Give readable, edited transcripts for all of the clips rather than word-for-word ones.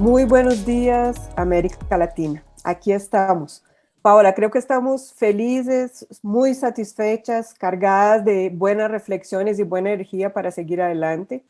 Muy buenos días, América Latina. Aquí estamos. Paola, creo que estamos felices, muy satisfechas, cargadas de buenas reflexiones y buena energía para seguir adelante.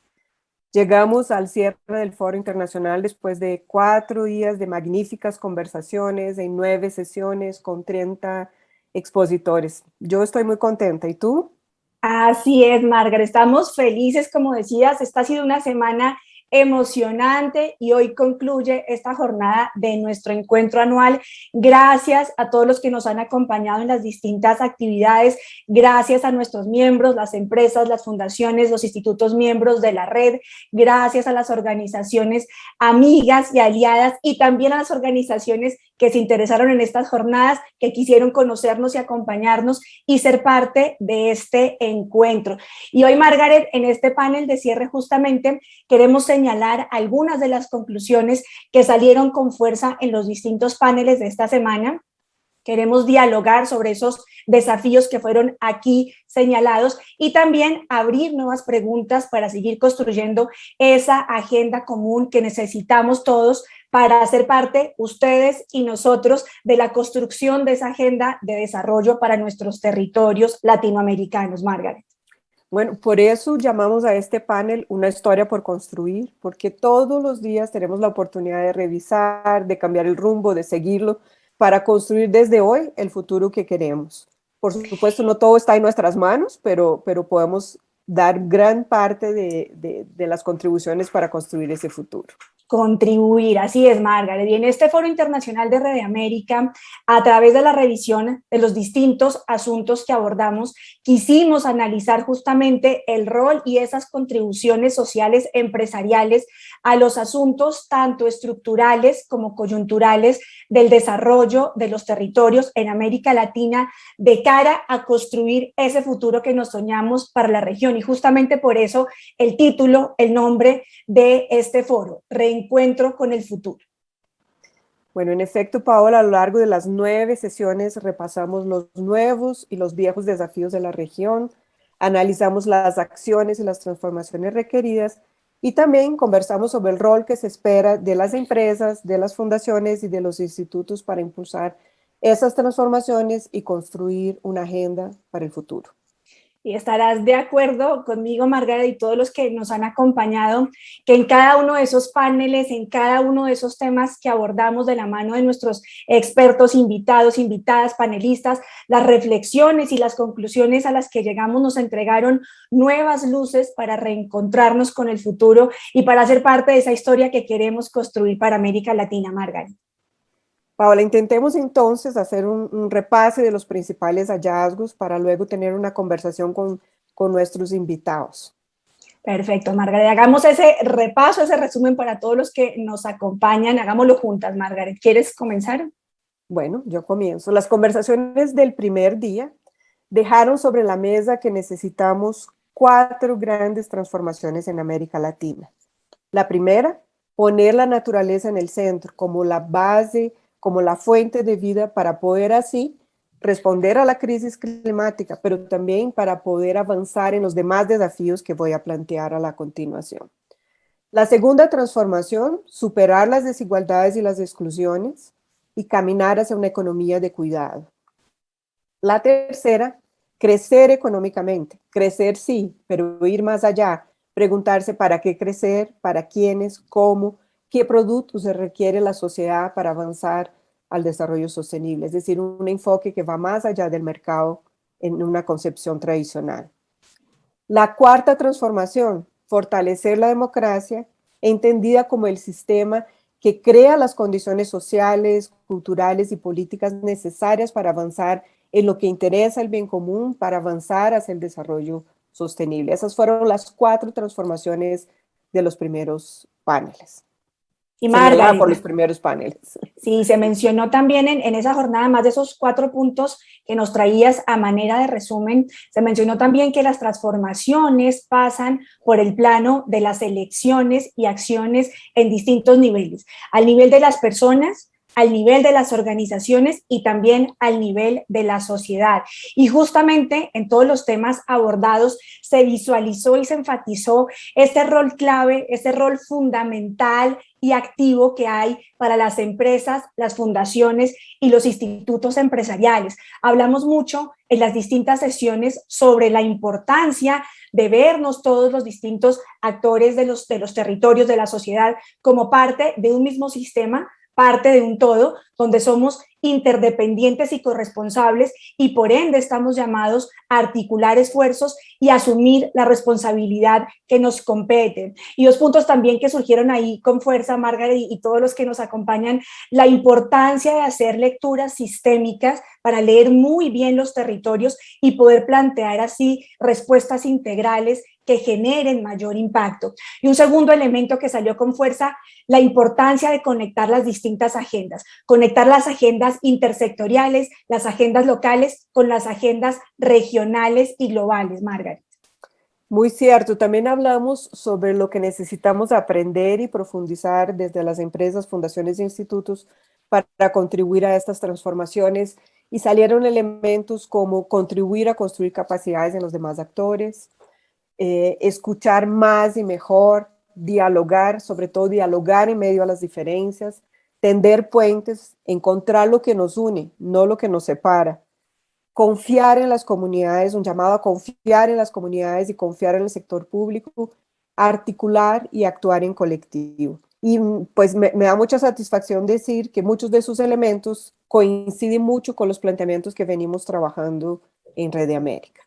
Llegamos al cierre del Foro Internacional después de 4 días de magníficas conversaciones en 9 sesiones con 30 expositores. Yo estoy muy contenta. ¿Y tú? Así es, Margaret. Estamos felices, como decías. Esta ha sido una semana emocionante y hoy concluye esta jornada de nuestro encuentro anual. Gracias a todos los que nos han acompañado en las distintas actividades. Gracias a nuestros miembros, las empresas, las fundaciones, los institutos miembros de la red. Gracias a las organizaciones amigas y aliadas y también a las organizaciones que se interesaron en estas jornadas, que quisieron conocernos y acompañarnos y ser parte de este encuentro. Y hoy, Margaret, en este panel de cierre justamente queremos señalar algunas de las conclusiones que salieron con fuerza en los distintos paneles de esta semana. Queremos dialogar sobre esos desafíos que fueron aquí señalados y también abrir nuevas preguntas para seguir construyendo esa agenda común que necesitamos todos para hacer parte, ustedes y nosotros, de la construcción de esa agenda de desarrollo para nuestros territorios latinoamericanos, Margaret. Bueno, por eso llamamos a este panel Una historia por construir, porque todos los días tenemos la oportunidad de revisar, de cambiar el rumbo, de seguirlo, para construir desde hoy el futuro que queremos. Por supuesto, no todo está en nuestras manos, pero podemos dar gran parte de las contribuciones para construir ese futuro. Contribuir, así es, Margaret. Y en este Foro Internacional de Red de América, a través de la revisión de los distintos asuntos que abordamos, quisimos analizar justamente el rol y esas contribuciones sociales empresariales a los asuntos tanto estructurales como coyunturales del desarrollo de los territorios en América Latina de cara a construir ese futuro que nos soñamos para la región. Y justamente por eso el título, el nombre de este foro, Reencuentro con el futuro. Bueno, en efecto, Paola, a lo largo de las 9 sesiones repasamos los nuevos y los viejos desafíos de la región, analizamos las acciones y las transformaciones requeridas y también conversamos sobre el rol que se espera de las empresas, de las fundaciones y de los institutos para impulsar esas transformaciones y construir una agenda para el futuro. Y estarás de acuerdo conmigo, Margarita, y todos los que nos han acompañado, que en cada uno de esos paneles, en cada uno de esos temas que abordamos de la mano de nuestros expertos, invitados, invitadas, panelistas, las reflexiones y las conclusiones a las que llegamos nos entregaron nuevas luces para reencontrarnos con el futuro y para ser parte de esa historia que queremos construir para América Latina, Margarita. Paola, intentemos entonces hacer un repase de los principales hallazgos para luego tener una conversación con nuestros invitados. Perfecto, Margaret. Hagamos ese repaso, ese resumen para todos los que nos acompañan. Hagámoslo juntas, Margaret. ¿Quieres comenzar? Bueno, yo comienzo. Las conversaciones del primer día dejaron sobre la mesa que necesitamos 4 grandes transformaciones en América Latina. La primera, poner la naturaleza en el centro como la base, como la fuente de vida para poder así responder a la crisis climática, pero también para poder avanzar en los demás desafíos que voy a plantear a la continuación. La segunda transformación, superar las desigualdades y las exclusiones y caminar hacia una economía de cuidado. La tercera, crecer económicamente. Crecer sí, pero ir más allá, preguntarse para qué crecer, para quiénes, cómo, qué productos se requiere la sociedad para avanzar al desarrollo sostenible, es decir, un enfoque que va más allá del mercado en una concepción tradicional. La cuarta transformación, fortalecer la democracia, entendida como el sistema que crea las condiciones sociales, culturales y políticas necesarias para avanzar en lo que interesa el bien común, para avanzar hacia el desarrollo sostenible. Esas fueron las 4 transformaciones de los primeros paneles. Y Señalada por Margaret, los primeros paneles. sí, se mencionó también en esa jornada, más de esos 4 puntos que nos traías a manera de resumen, se mencionó también que las transformaciones pasan por el plano de las elecciones y acciones en distintos niveles, al nivel de las personas, al nivel de las organizaciones y también al nivel de la sociedad. Y justamente en todos los temas abordados se visualizó y se enfatizó este rol clave, este rol fundamental y activo que hay para las empresas, las fundaciones y los institutos empresariales. Hablamos mucho en las distintas sesiones sobre la importancia de vernos todos los distintos actores de los territorios de la sociedad como parte de un mismo sistema, parte de un todo, donde somos interdependientes y corresponsables y por ende estamos llamados a articular esfuerzos y asumir la responsabilidad que nos compete. Y dos puntos también que surgieron ahí con fuerza, Margaret, y todos los que nos acompañan, la importancia de hacer lecturas sistémicas para leer muy bien los territorios y poder plantear así respuestas integrales que generen mayor impacto. Y un segundo elemento que salió con fuerza, la importancia de conectar las distintas agendas, conectar las agendas intersectoriales, las agendas locales con las agendas regionales y globales, Margaret. Muy cierto, también hablamos sobre lo que necesitamos aprender y profundizar desde las empresas, fundaciones e institutos para contribuir a estas transformaciones y salieron elementos como contribuir a construir capacidades en los demás actores, escuchar más y mejor, dialogar, sobre todo dialogar en medio a las diferencias, tender puentes, encontrar lo que nos une, no lo que nos separa. Confiar en las comunidades, un llamado a confiar en las comunidades y confiar en el sector público, articular y actuar en colectivo. Y pues me da mucha satisfacción decir que muchos de esos elementos coinciden mucho con los planteamientos que venimos trabajando en Red de América.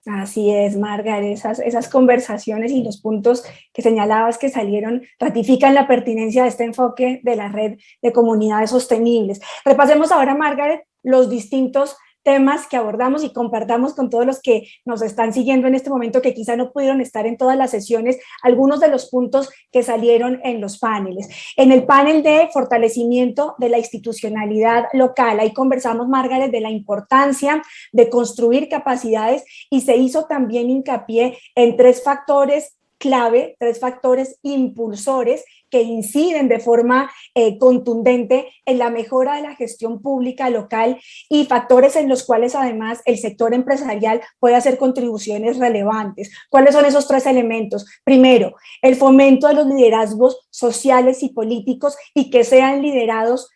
Así es, Margaret, esas conversaciones y los puntos que señalabas que salieron ratifican la pertinencia de este enfoque de la red de comunidades sostenibles. Repasemos ahora, Margaret, los distintos temas que abordamos y compartamos con todos los que nos están siguiendo en este momento que quizá no pudieron estar en todas las sesiones, algunos de los puntos que salieron en los paneles. En el panel de fortalecimiento de la institucionalidad local, ahí conversamos, Margaret, de la importancia de construir capacidades y se hizo también hincapié en tres factores clave, tres factores impulsores que inciden de forma contundente en la mejora de la gestión pública local y factores en los cuales además el sector empresarial puede hacer contribuciones relevantes. ¿Cuáles son esos tres elementos? Primero, el fomento de los liderazgos sociales y políticos y que sean liderazgos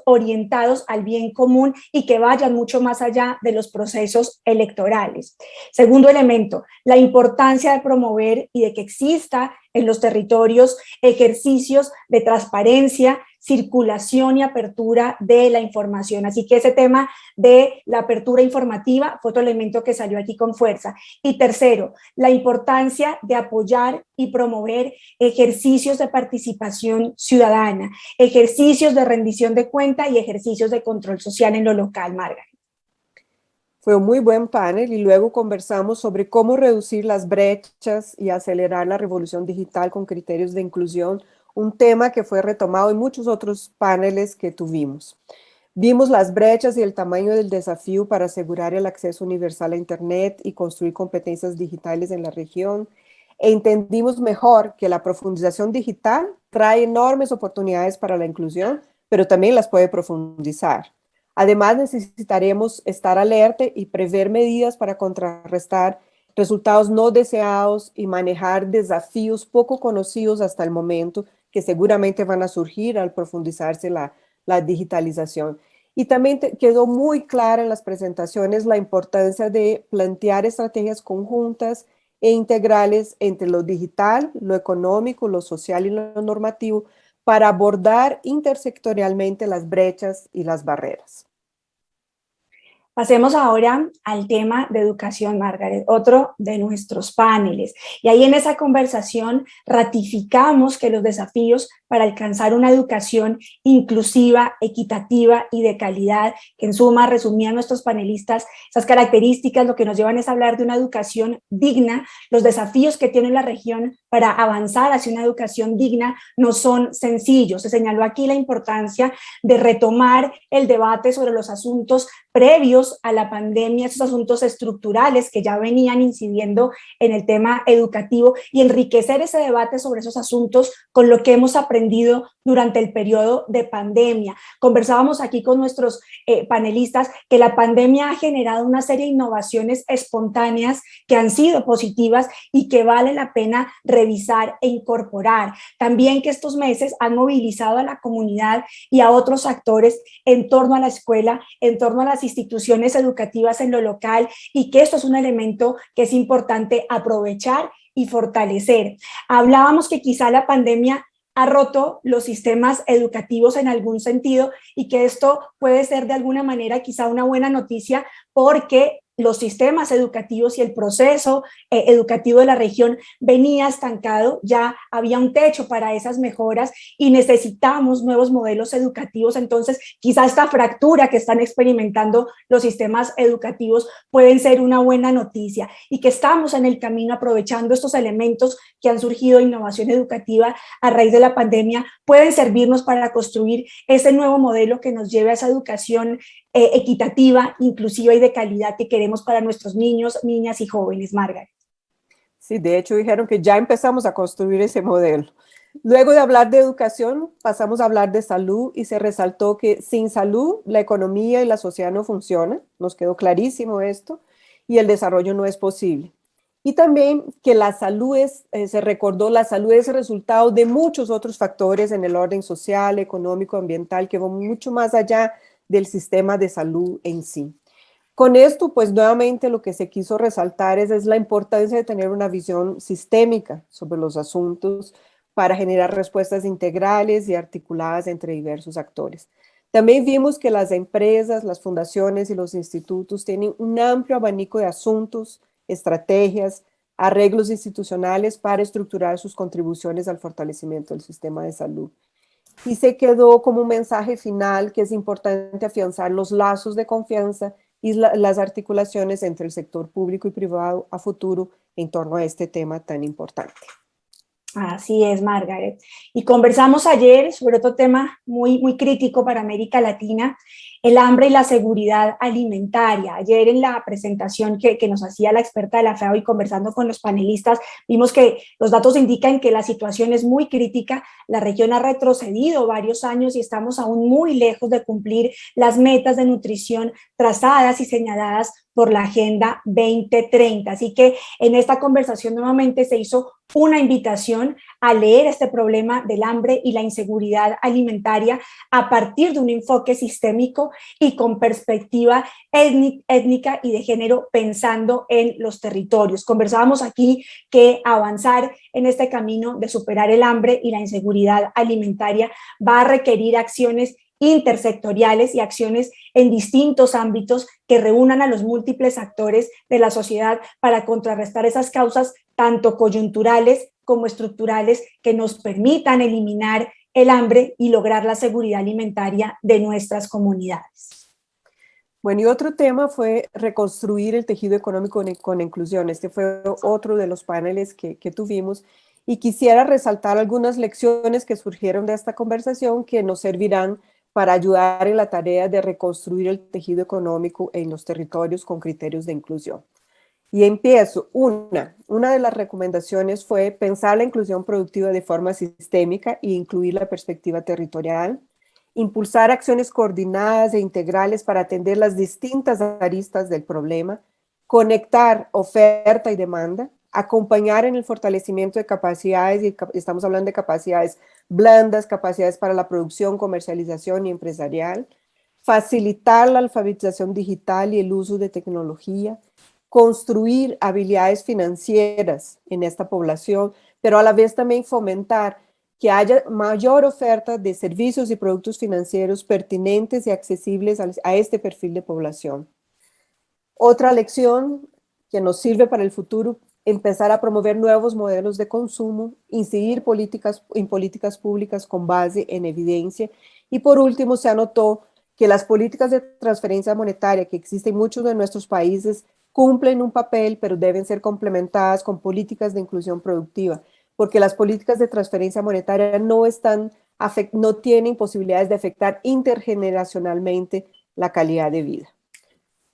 orientados al bien común y que vayan mucho más allá de los procesos electorales. Segundo elemento, la importancia de promover y de que exista en los territorios ejercicios de transparencia, circulación y apertura de la información. Así que ese tema de la apertura informativa fue otro elemento que salió aquí con fuerza. Y tercero, la importancia de apoyar y promover ejercicios de participación ciudadana, ejercicios de rendición de cuenta y ejercicios de control social en lo local, Margaret. Fue un muy buen panel y luego conversamos sobre cómo reducir las brechas y acelerar la revolución digital con criterios de inclusión, un tema que fue retomado en muchos otros paneles que tuvimos. Vimos las brechas y el tamaño del desafío para asegurar el acceso universal a Internet y construir competencias digitales en la región. E entendimos mejor que la profundización digital trae enormes oportunidades para la inclusión, pero también las puede profundizar. Además, necesitaremos estar alerta y prever medidas para contrarrestar resultados no deseados y manejar desafíos poco conocidos hasta el momento que seguramente van a surgir al profundizarse la digitalización. Y también quedó muy clara en las presentaciones la importancia de plantear estrategias conjuntas e integrales entre lo digital, lo económico, lo social y lo normativo para abordar intersectorialmente las brechas y las barreras. Pasemos ahora al tema de educación, Margaret, otro de nuestros paneles. Y ahí en esa conversación ratificamos que los desafíos para alcanzar una educación inclusiva, equitativa y de calidad, que en suma resumían nuestros panelistas, esas características, lo que nos llevan es a hablar de una educación digna. Los desafíos que tiene la región para avanzar hacia una educación digna no son sencillos. Se señaló aquí la importancia de retomar el debate sobre los asuntos previos a la pandemia, esos asuntos estructurales que ya venían incidiendo en el tema educativo y enriquecer ese debate sobre esos asuntos con lo que hemos aprendido durante el periodo de pandemia. Conversábamos aquí con nuestros panelistas que la pandemia ha generado una serie de innovaciones espontáneas que han sido positivas y que vale la pena revisar e incorporar. También que estos meses han movilizado a la comunidad y a otros actores en torno a la escuela, en torno a las instituciones educativas en lo local, y que esto es un elemento que es importante aprovechar y fortalecer. Hablábamos que quizá la pandemia ha roto los sistemas educativos en algún sentido y que esto puede ser de alguna manera quizá una buena noticia, porque los sistemas educativos y el proceso educativo de la región venía estancado, ya había un techo para esas mejoras y necesitamos nuevos modelos educativos. Entonces, quizá esta fractura que están experimentando los sistemas educativos pueden ser una buena noticia, y que estamos en el camino aprovechando estos elementos que han surgido de innovación educativa a raíz de la pandemia, pueden servirnos para construir ese nuevo modelo que nos lleve a esa educación equitativa, inclusiva y de calidad que queremos para nuestros niños, niñas y jóvenes, Margaret. Sí, de hecho dijeron que ya empezamos a construir ese modelo. Luego de hablar de educación, pasamos a hablar de salud y se resaltó que sin salud la economía y la sociedad no funcionan, nos quedó clarísimo esto, y el desarrollo no es posible. Y también que la salud se recordó, la salud es el resultado de muchos otros factores en el orden social, económico, ambiental, que van mucho más allá del sistema de salud en sí. Con esto, pues nuevamente lo que se quiso resaltar es la importancia de tener una visión sistémica sobre los asuntos para generar respuestas integrales y articuladas entre diversos actores. También vimos que las empresas, las fundaciones y los institutos tienen un amplio abanico de asuntos, estrategias, arreglos institucionales para estructurar sus contribuciones al fortalecimiento del sistema de salud. Y se quedó como un mensaje final que es importante afianzar los lazos de confianza y las articulaciones entre el sector público y privado a futuro en torno a este tema tan importante. Así es, Margaret. Y conversamos ayer sobre otro tema muy crítico para América Latina, el hambre y la seguridad alimentaria. Ayer en la presentación que nos hacía la experta de la FAO y conversando con los panelistas, vimos que los datos indican que la situación es muy crítica. La región ha retrocedido varios años y estamos aún muy lejos de cumplir las metas de nutrición trazadas y señaladas por la Agenda 2030. Así que en esta conversación nuevamente se hizo una invitación a leer este problema del hambre y la inseguridad alimentaria a partir de un enfoque sistémico y con perspectiva étnica y de género, pensando en los territorios. Conversábamos aquí que avanzar en este camino de superar el hambre y la inseguridad alimentaria va a requerir acciones intersectoriales y acciones en distintos ámbitos que reúnan a los múltiples actores de la sociedad para contrarrestar esas causas tanto coyunturales como estructurales que nos permitan eliminar el hambre y lograr la seguridad alimentaria de nuestras comunidades. Bueno, y otro tema fue reconstruir el tejido económico con inclusión. Este fue otro de los paneles que tuvimos, y quisiera resaltar algunas lecciones que surgieron de esta conversación que nos servirán para ayudar en la tarea de reconstruir el tejido económico en los territorios con criterios de inclusión. Y empiezo. Una de las recomendaciones fue pensar la inclusión productiva de forma sistémica e incluir la perspectiva territorial, impulsar acciones coordinadas e integrales para atender las distintas aristas del problema, conectar oferta y demanda, acompañar en el fortalecimiento de capacidades, y estamos hablando de capacidades blandas, capacidades para la producción, comercialización y empresarial, facilitar la alfabetización digital y el uso de tecnología, construir habilidades financieras en esta población, pero a la vez también fomentar que haya mayor oferta de servicios y productos financieros pertinentes y accesibles a este perfil de población. Otra lección que nos sirve para el futuro: empezar a promover nuevos modelos de consumo, incidir en políticas públicas con base en evidencia. Y por último, se anotó que las políticas de transferencia monetaria que existen en muchos de nuestros países cumplen un papel, pero deben ser complementadas con políticas de inclusión productiva, porque las políticas de transferencia monetaria no tienen posibilidades de afectar intergeneracionalmente la calidad de vida.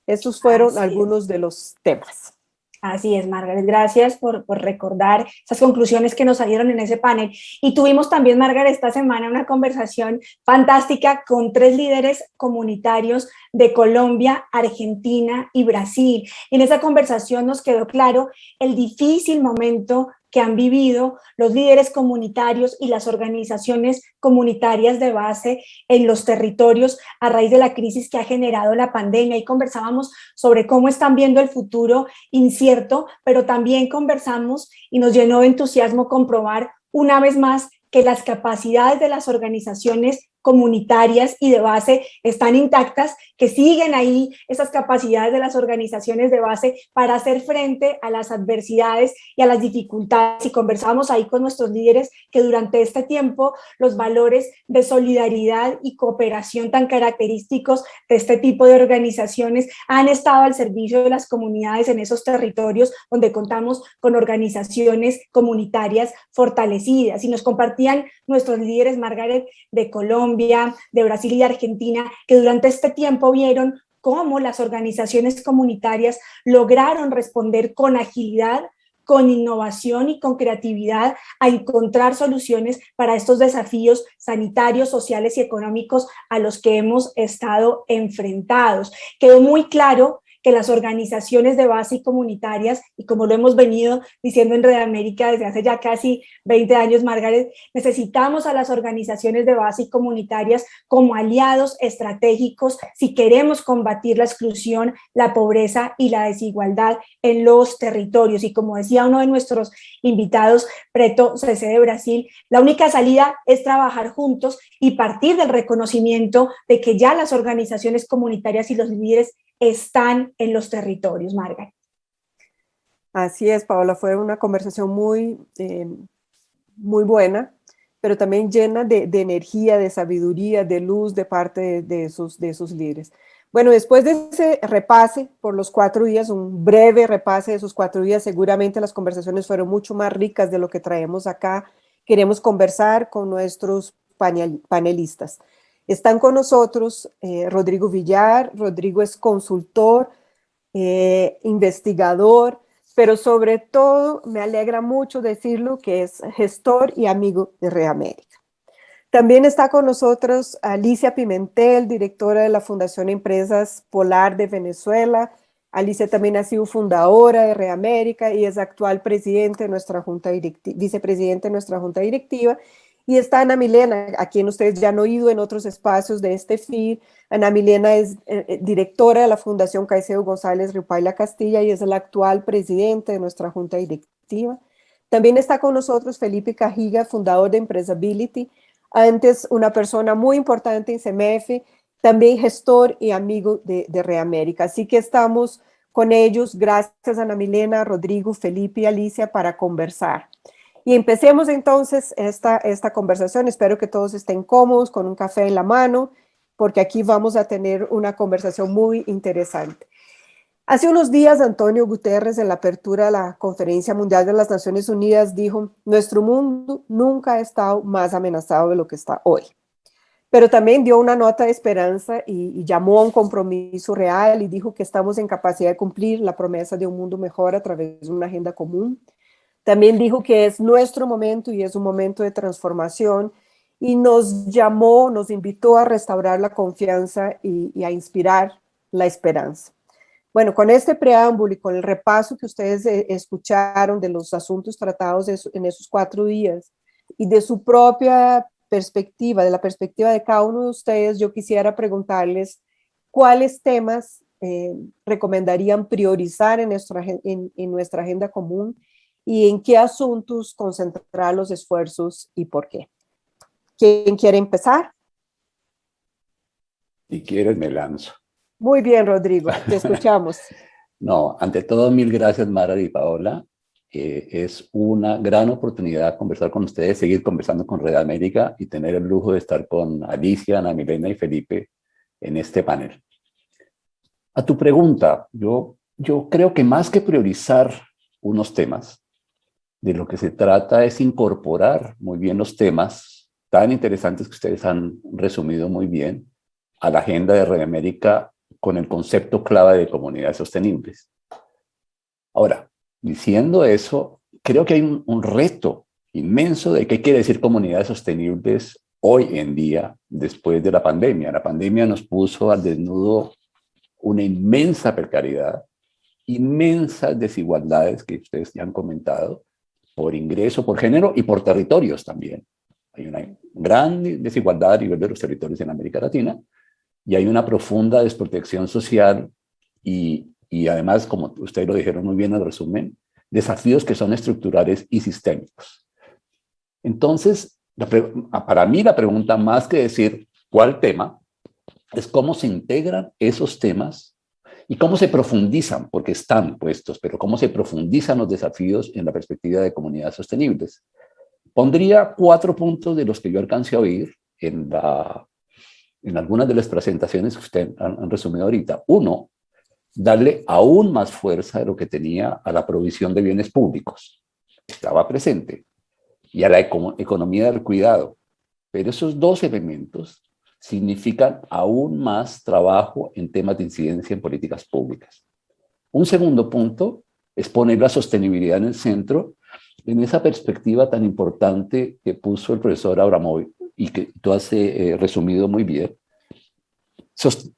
Estos fueron Así es. algunos de los temas. Así es, Margaret. Gracias por recordar esas conclusiones que nos salieron en ese panel. Y tuvimos también, Margaret, esta semana una conversación fantástica con 3 líderes comunitarios de Colombia, Argentina y Brasil. En esa conversación nos quedó claro el difícil momento que han vivido los líderes comunitarios y las organizaciones comunitarias de base en los territorios a raíz de la crisis que ha generado la pandemia. Y conversábamos sobre cómo están viendo el futuro incierto, pero también conversamos y nos llenó de entusiasmo comprobar una vez más que las capacidades de las organizaciones comunitarias y de base están intactas, que siguen ahí esas capacidades de las organizaciones de base para hacer frente a las adversidades y a las dificultades. Y conversábamos ahí con nuestros líderes que durante este tiempo los valores de solidaridad y cooperación tan característicos de este tipo de organizaciones han estado al servicio de las comunidades en esos territorios donde contamos con organizaciones comunitarias fortalecidas. Y nos compartían nuestros líderes, Margaret, de Colombia, de Brasil y de Argentina, que durante este tiempo vieron cómo las organizaciones comunitarias lograron responder con agilidad, con innovación y con creatividad a encontrar soluciones para estos desafíos sanitarios, sociales y económicos a los que hemos estado enfrentados. Quedó muy claro que las organizaciones de base y comunitarias, y como lo hemos venido diciendo en Red América desde hace ya casi 20 años, Margaret, necesitamos a las organizaciones de base y comunitarias como aliados estratégicos si queremos combatir la exclusión, la pobreza y la desigualdad en los territorios. Y como decía uno de nuestros invitados, Preto CC de Brasil, la única salida es trabajar juntos y partir del reconocimiento de que ya las organizaciones comunitarias y los líderes están en los territorios, Margaret. Así es, Paola, fue una conversación muy buena, pero también llena de energía, de sabiduría, de luz de parte de sus líderes. Bueno, después de ese repase por los 4 días, un breve repase de esos 4 días, seguramente las conversaciones fueron mucho más ricas de lo que traemos acá. Queremos conversar con nuestros panelistas. Están con nosotros Rodrigo Villar. Rodrigo es consultor, investigador, pero sobre todo me alegra mucho decirlo que es gestor y amigo de Red América. También está con nosotros Alicia Pimentel, directora de la Fundación Empresas Polar de Venezuela. Alicia también ha sido fundadora de Red América y es actual presidente de nuestra junta directiva, vicepresidente de nuestra junta directiva. Y está Ana Milena, a quien ustedes ya han oído en otros espacios de este feed. Ana Milena es directora de la Fundación Caicedo González Ripaila Castilla y es la actual presidente de nuestra junta directiva. También está con nosotros Felipe Cajiga, fundador de Empresability, antes una persona muy importante en CEMEFE, también gestor y amigo de Red América. Así que estamos con ellos, gracias Ana Milena, Rodrigo, Felipe y Alicia, para conversar. Y empecemos entonces esta conversación. Espero que todos estén cómodos con un café en la mano, porque aquí vamos a tener una conversación muy interesante. Hace unos días, Antonio Guterres, en la apertura de la Conferencia Mundial de las Naciones Unidas, dijo: nuestro mundo nunca ha estado más amenazado de lo que está hoy. Pero también dio una nota de esperanza y llamó a un compromiso real y dijo que estamos en capacidad de cumplir la promesa de un mundo mejor a través de una agenda común. También dijo que es nuestro momento y es un momento de transformación y nos llamó, nos invitó a restaurar la confianza y a inspirar la esperanza. Bueno, con este preámbulo y con el repaso que ustedes escucharon de los asuntos tratados en esos 4 días y de su propia perspectiva, de la perspectiva de cada uno de ustedes, yo quisiera preguntarles cuáles temas recomendarían priorizar en nuestra agenda común y en qué asuntos concentrar los esfuerzos y por qué. ¿Quién quiere empezar? Si quieres, me lanzo. Muy bien, Rodrigo, te escuchamos. No, ante todo, mil gracias, Mara y Paola. Es una gran oportunidad conversar con ustedes, seguir conversando con Red América y tener el lujo de estar con Alicia, Ana Milena y Felipe en este panel. A tu pregunta, yo creo que más que priorizar unos temas, de lo que se trata es incorporar muy bien los temas tan interesantes que ustedes han resumido muy bien a la agenda de Red América con el concepto clave de comunidades sostenibles. Ahora, diciendo eso, creo que hay un reto inmenso de qué quiere decir comunidades sostenibles hoy en día, después de la pandemia. La pandemia nos puso al desnudo una inmensa precariedad, inmensas desigualdades que ustedes ya han comentado, por ingreso, por género y por territorios también. Hay una gran desigualdad a nivel de los territorios en América Latina y hay una profunda desprotección social y además, como ustedes lo dijeron muy bien en el resumen, desafíos que son estructurales y sistémicos. Entonces, para mí la pregunta, más que decir cuál tema, es cómo se integran esos temas y cómo se profundizan, porque están puestos, pero cómo se profundizan los desafíos en la perspectiva de comunidades sostenibles. Pondría 4 puntos de los que yo alcancé a oír en algunas de las presentaciones que ustedes han resumido ahorita. Uno, darle aún más fuerza de lo que tenía a la provisión de bienes públicos. Estaba presente. Y a la economía del cuidado. Pero esos 2 elementos significan aún más trabajo en temas de incidencia en políticas públicas. Un segundo punto es poner la sostenibilidad en el centro, en esa perspectiva tan importante que puso el profesor Abramovic y que tú has resumido muy bien.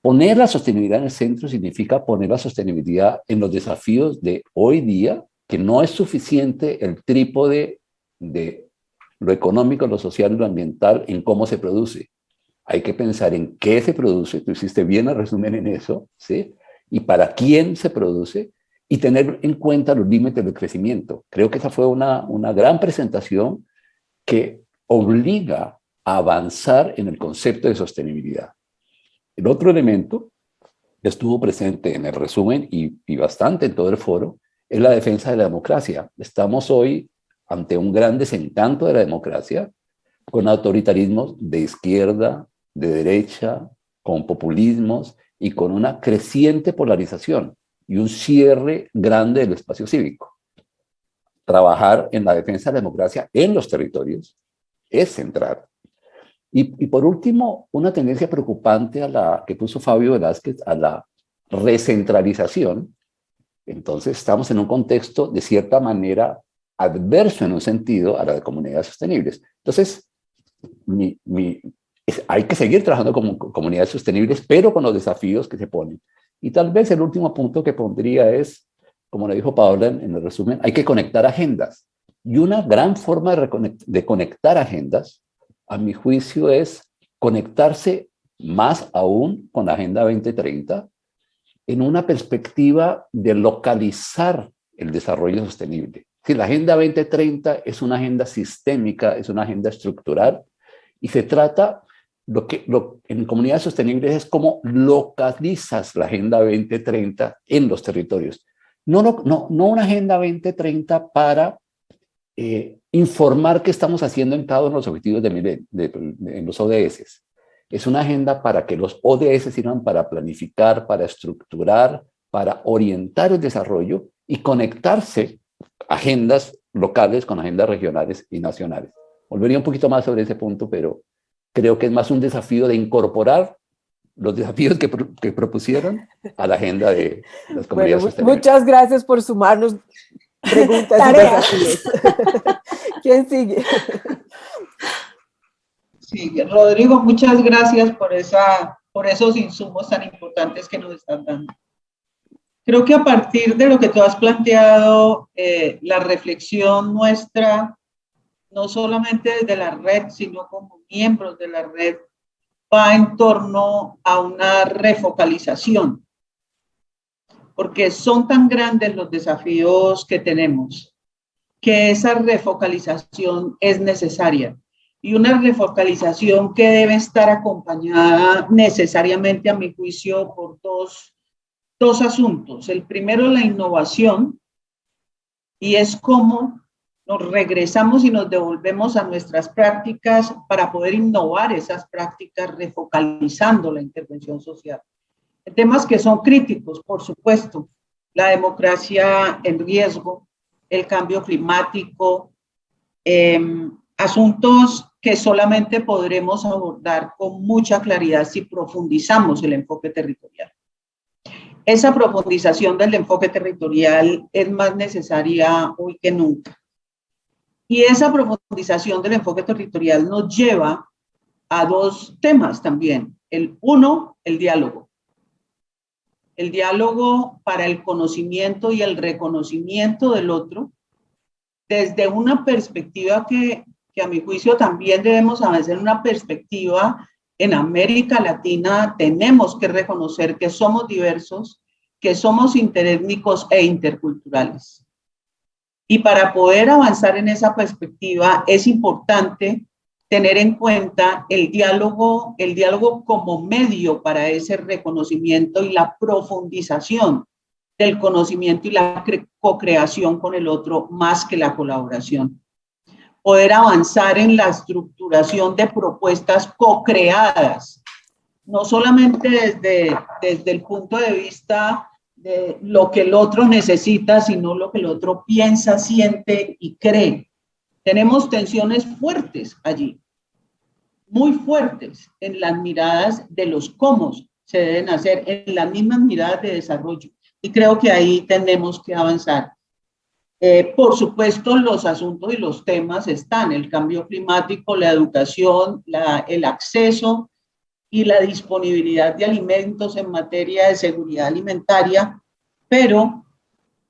Poner la sostenibilidad en el centro significa poner la sostenibilidad en los desafíos de hoy día, que no es suficiente el trípode de lo económico, lo social y lo ambiental en cómo se produce. Hay que pensar en qué se produce, tú hiciste bien el resumen en eso, ¿sí? Y para quién se produce y tener en cuenta los límites del crecimiento. Creo que esa fue una gran presentación que obliga a avanzar en el concepto de sostenibilidad. El otro elemento que estuvo presente en el resumen y bastante en todo el foro es la defensa de la democracia. Estamos hoy ante un gran desencanto de la democracia, con autoritarismos de izquierda, de derecha, con populismos y con una creciente polarización y un cierre grande del espacio cívico. Trabajar en la defensa de la democracia en los territorios es central. Y por último, una tendencia preocupante a la que puso Fabio Velázquez, a la recentralización. Entonces estamos en un contexto de cierta manera adverso en un sentido a la de comunidades sostenibles. Entonces, hay que seguir trabajando como comunidades sostenibles, pero con los desafíos que se ponen. Y tal vez el último punto que pondría es, como le dijo Paola en el resumen, hay que conectar agendas. Y una gran forma de conectar agendas, a mi juicio, es conectarse más aún con la Agenda 2030 en una perspectiva de localizar el desarrollo sostenible. Si la Agenda 2030 es una agenda sistémica, es una agenda estructural, y se trata, en comunidades sostenibles es cómo localizas la Agenda 2030 en los territorios. No una Agenda 2030 para informar qué estamos haciendo en cada uno de los objetivos en los ODS. Es una agenda para que los ODS sirvan para planificar, para estructurar, para orientar el desarrollo y conectarse agendas locales con agendas regionales y nacionales. Volvería un poquito más sobre ese punto, pero creo que es más un desafío de incorporar los desafíos que propusieron a la agenda de las comunidades sostenibles. Muchas gracias por sumarnos preguntas y desafíos. ¿Quién sigue? Sí, Rodrigo, muchas gracias por esos insumos tan importantes que nos están dando. Creo que a partir de lo que tú has planteado, la reflexión nuestra, no solamente desde la red, sino como miembros de la red, va en torno a una refocalización, porque son tan grandes los desafíos que tenemos, que esa refocalización es necesaria. Y una refocalización que debe estar acompañada necesariamente, a mi juicio, por dos asuntos. El primero, la innovación, y es cómo nos regresamos y nos devolvemos a nuestras prácticas para poder innovar esas prácticas, refocalizando la intervención social. Temas que son críticos, por supuesto, la democracia en riesgo, el cambio climático, asuntos que solamente podremos abordar con mucha claridad si profundizamos el enfoque territorial. esa profundización del enfoque territorial es más necesaria hoy que nunca. Y esa profundización del enfoque territorial nos lleva a dos temas también. Uno, el diálogo. El diálogo para el conocimiento y el reconocimiento del otro, desde una perspectiva que a mi juicio también debemos avanzar, una perspectiva en América Latina. Tenemos que reconocer que somos diversos, que somos interétnicos e interculturales. Y para poder avanzar en esa perspectiva es importante tener en cuenta el diálogo como medio para ese reconocimiento y la profundización del conocimiento y la co-creación con el otro, más que la colaboración. Poder avanzar en la estructuración de propuestas co-creadas, no solamente desde el punto de vista de lo que el otro necesita, sino lo que el otro piensa, siente y cree. Tenemos tensiones fuertes allí, muy fuertes en las miradas de los cómo se deben hacer, en las mismas miradas de desarrollo. Y creo que ahí tenemos que avanzar. Por supuesto, los asuntos y los temas están: el cambio climático, la educación, el acceso y la disponibilidad de alimentos en materia de seguridad alimentaria, pero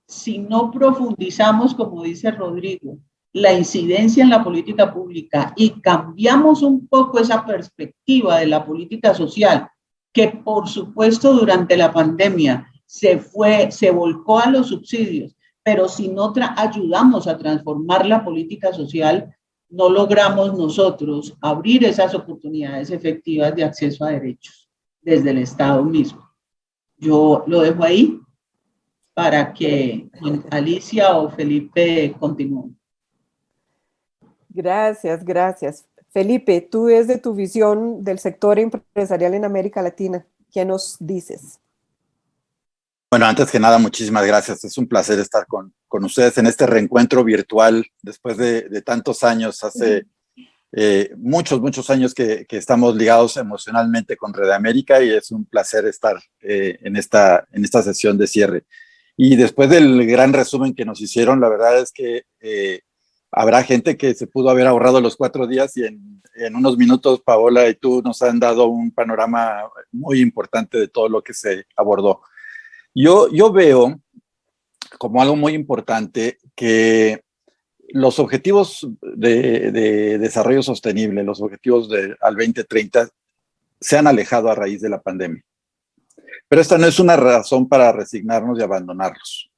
si no profundizamos, como dice Rodrigo, la incidencia en la política pública y cambiamos un poco esa perspectiva de la política social, que por supuesto durante la pandemia se volcó a los subsidios, pero si no ayudamos a transformar la política social, no logramos nosotros abrir esas oportunidades efectivas de acceso a derechos desde el Estado mismo. Yo lo dejo ahí para que Alicia o Felipe continúen. Gracias, gracias. Felipe, tú desde tu visión del sector empresarial en América Latina, ¿qué nos dices? Bueno, antes que nada, muchísimas gracias. Es un placer estar con ustedes en este reencuentro virtual después de tantos años. Hace muchos años que estamos ligados emocionalmente con Red América, y es un placer estar en esta sesión de cierre. Y después del gran resumen que nos hicieron, la verdad es que habrá gente que se pudo haber ahorrado los 4 días, y en unos minutos Paola y tú nos han dado un panorama muy importante de todo lo que se abordó. Yo veo como algo muy importante que los objetivos de desarrollo sostenible, los objetivos al 2030, se han alejado a raíz de la pandemia. Pero esta no es una razón para resignarnos y abandonarlos.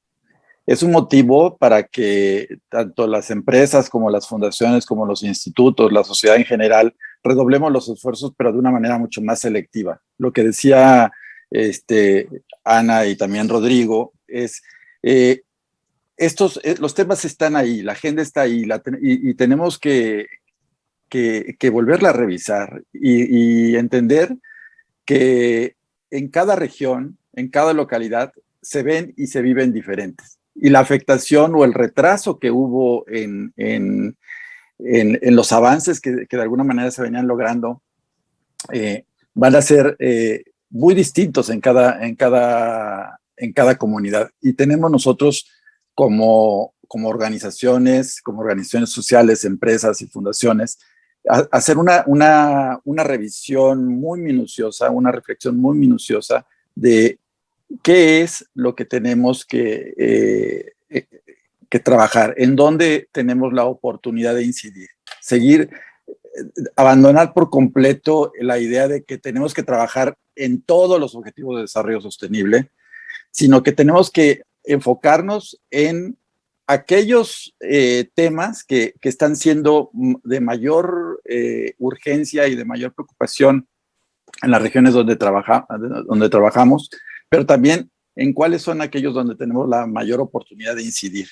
Es un motivo para que tanto las empresas como las fundaciones, como los institutos, la sociedad en general, redoblemos los esfuerzos, pero de una manera mucho más selectiva. Lo que decía Ana y también Rodrigo es, los temas están ahí, la agenda está ahí, y tenemos que volverla a revisar y entender que en cada región, en cada localidad, se ven y se viven diferentes. Y la afectación o el retraso que hubo en los avances que de alguna manera se venían logrando van a ser muy distintos en cada comunidad. Y tenemos nosotros como organizaciones sociales, empresas y fundaciones, hacer una revisión muy minuciosa, una reflexión muy minuciosa de qué es lo que tenemos que trabajar, en dónde tenemos la oportunidad de incidir, abandonar por completo la idea de que tenemos que trabajar en todos los objetivos de desarrollo sostenible, sino que tenemos que enfocarnos en aquellos temas que están siendo de mayor urgencia y de mayor preocupación en las regiones donde trabajamos, pero también en cuáles son aquellos donde tenemos la mayor oportunidad de incidir,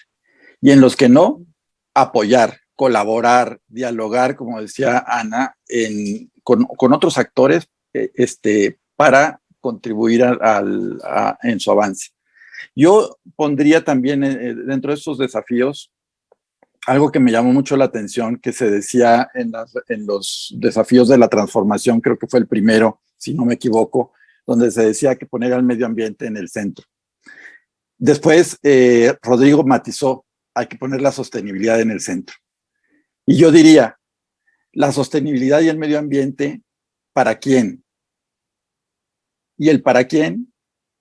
y en los que no, apoyar, colaborar, dialogar, como decía Ana, con otros actores para contribuir en su avance. Yo pondría también dentro de estos desafíos algo que me llamó mucho la atención, que se decía en los desafíos de la transformación, creo que fue el primero, si no me equivoco, donde se decía que poner al medio ambiente en el centro. Después, Rodrigo matizó, hay que poner la sostenibilidad en el centro. Y yo diría, la sostenibilidad y el medio ambiente, ¿para quién? Y el para quién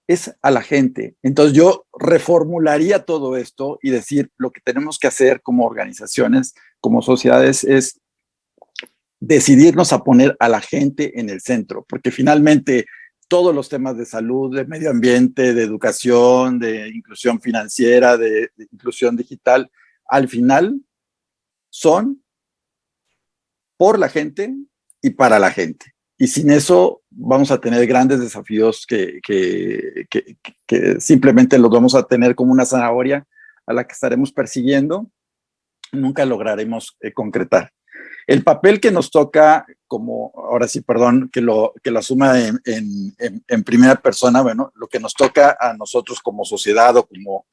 es a la gente. Entonces yo reformularía todo esto y decir, lo que tenemos que hacer como organizaciones, como sociedades, es decidirnos a poner a la gente en el centro, porque finalmente todos los temas de salud, de medio ambiente, de educación, de inclusión financiera, de inclusión digital, al final son por la gente y para la gente. Y sin eso vamos a tener grandes desafíos que simplemente los vamos a tener como una zanahoria a la que estaremos persiguiendo, nunca lograremos concretar. El papel que nos toca, como, ahora sí, perdón, que lo asuma en primera persona, bueno, lo que nos toca a nosotros como sociedad o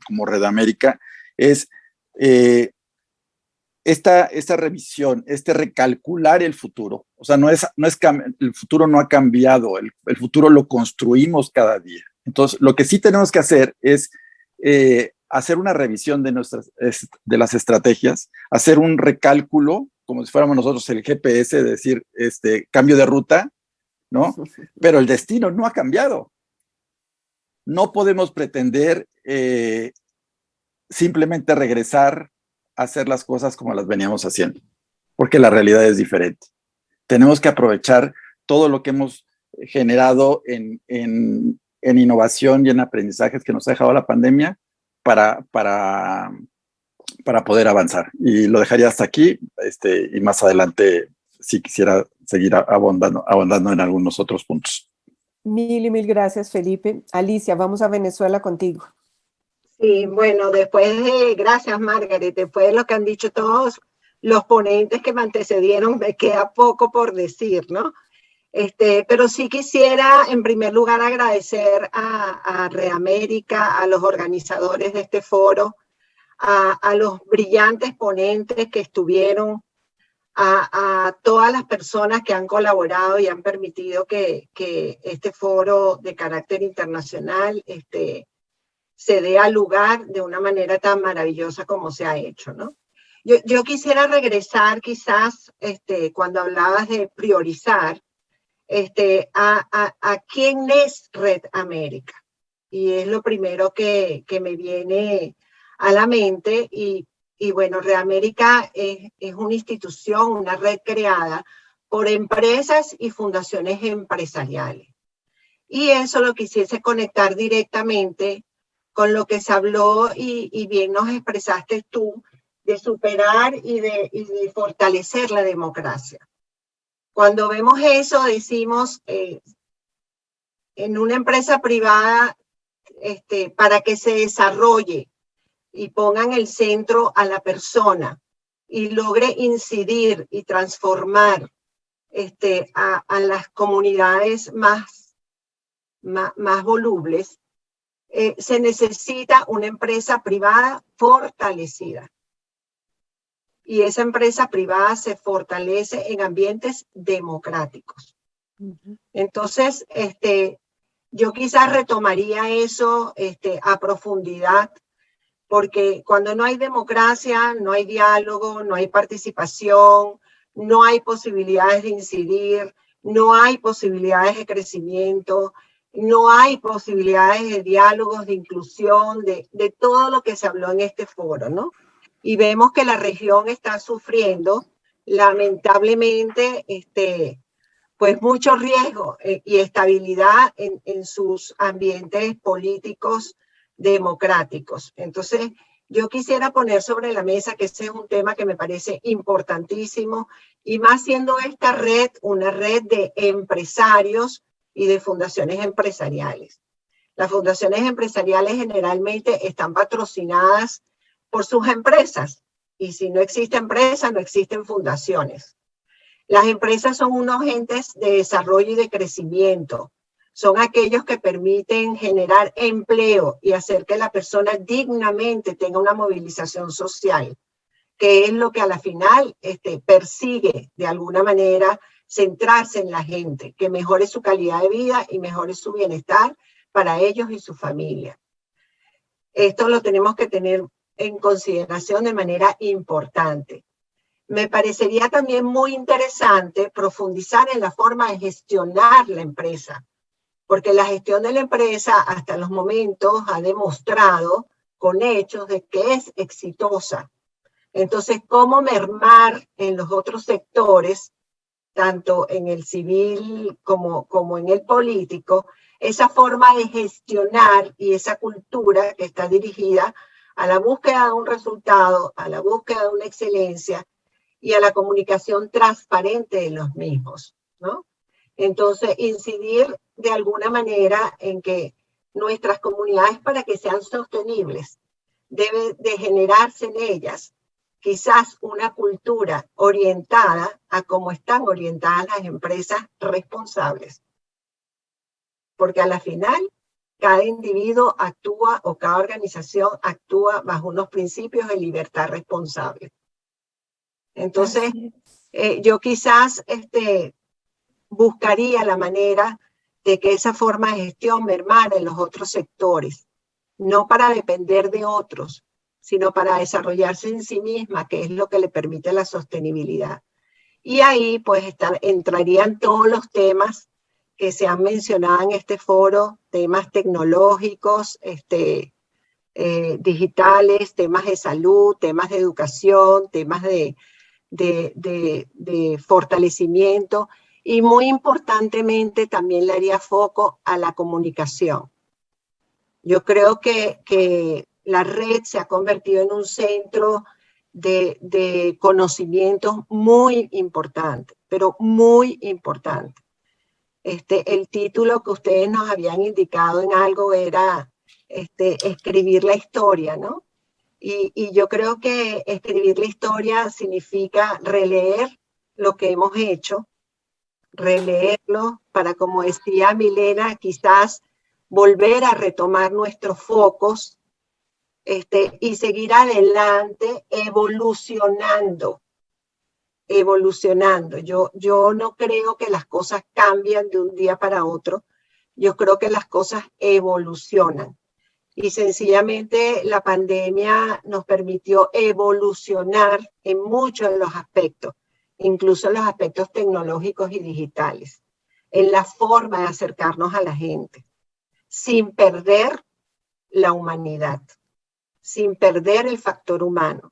como Red América es esta revisión, recalcular el futuro. O sea, el futuro no ha cambiado, el futuro lo construimos cada día. Entonces, lo que sí tenemos que hacer es hacer una revisión de las estrategias, hacer un recálculo, como si fuéramos nosotros el GPS, decir, cambio de ruta, ¿no? Pero el destino no ha cambiado. No podemos pretender simplemente regresar a hacer las cosas como las veníamos haciendo, porque la realidad es diferente. Tenemos que aprovechar todo lo que hemos generado en innovación y en aprendizajes que nos ha dejado la pandemia para poder avanzar. Y lo dejaría hasta aquí, y más adelante si quisiera seguir abondando en algunos otros puntos. Mil y mil gracias, Felipe. Alicia, vamos a Venezuela contigo. Sí, bueno, gracias, Margaret, después de lo que han dicho todos los ponentes que me antecedieron, me queda poco por decir, ¿no? Pero sí quisiera, en primer lugar, agradecer a Red América, a los organizadores de este foro, a los brillantes ponentes que estuvieron, a todas las personas que han colaborado y han permitido que este foro de carácter internacional se dé al lugar de una manera tan maravillosa como se ha hecho, ¿no? Yo quisiera regresar quizás, cuando hablabas de priorizar, a quién es Red América. Y es lo primero que me viene a la mente. Y bueno, Red América es una institución, una red creada por empresas y fundaciones empresariales. Y eso lo quisiese conectar directamente con lo que se habló y bien nos expresaste tú, de superar y de fortalecer la democracia. Cuando vemos eso, decimos, en una empresa privada, para que se desarrolle y ponga en el centro a la persona y logre incidir y transformar a las comunidades más volubles, se necesita una empresa privada fortalecida. Y esa empresa privada se fortalece en ambientes democráticos. Entonces, yo quizás retomaría eso a profundidad, porque cuando no hay democracia, no hay diálogo, no hay participación, no hay posibilidades de incidir, no hay posibilidades de crecimiento, no hay posibilidades de diálogos, de inclusión, de todo lo que se habló en este foro, ¿no? Y vemos que la región está sufriendo, lamentablemente, pues mucho riesgo y estabilidad en sus ambientes políticos democráticos. Entonces, yo quisiera poner sobre la mesa que ese es un tema que me parece importantísimo, y más siendo esta red una red de empresarios y de fundaciones empresariales. Las fundaciones empresariales generalmente están patrocinadas por sus empresas, y si no existe empresa, no existen fundaciones. Las empresas son unos agentes de desarrollo y de crecimiento. Son aquellos que permiten generar empleo y hacer que la persona dignamente tenga una movilización social, que es lo que a la final persigue de alguna manera centrarse en la gente, que mejore su calidad de vida y mejore su bienestar para ellos y su familia. Esto lo tenemos que tener en consideración de manera importante. Me parecería también muy interesante profundizar en la forma de gestionar la empresa, porque la gestión de la empresa hasta los momentos ha demostrado con hechos de que es exitosa. Entonces, ¿cómo mermar en los otros sectores, tanto en el civil como en el político, esa forma de gestionar y esa cultura que está dirigida a la búsqueda de un resultado, a la búsqueda de una excelencia y a la comunicación transparente de los mismos, ¿no? Entonces, incidir de alguna manera en que nuestras comunidades, para que sean sostenibles, debe de generarse en ellas quizás una cultura orientada a cómo están orientadas las empresas responsables. Porque a la final, cada individuo actúa o cada organización actúa bajo unos principios de libertad responsable. Entonces, yo quizás buscaría la manera de que esa forma de gestión mermara en los otros sectores, no para depender de otros, sino para desarrollarse en sí misma, que es lo que le permite la sostenibilidad. Y ahí pues entrarían todos los temas que se han mencionado en este foro, temas tecnológicos, digitales, temas de salud, temas de educación, temas de fortalecimiento, y muy importantemente también le haría foco a la comunicación. Yo creo que la red se ha convertido en un centro de conocimientos muy importante, pero muy importante. El título que ustedes nos habían indicado en algo era escribir la historia, ¿no? Y yo creo que escribir la historia significa releer lo que hemos hecho, releerlo para, como decía Milena, quizás volver a retomar nuestros focos y seguir adelante evolucionando. Yo no creo que las cosas cambian de un día para otro. Yo creo que las cosas evolucionan. Y sencillamente la pandemia nos permitió evolucionar en muchos de los aspectos, incluso en los aspectos tecnológicos y digitales, en la forma de acercarnos a la gente, sin perder la humanidad, sin perder el factor humano,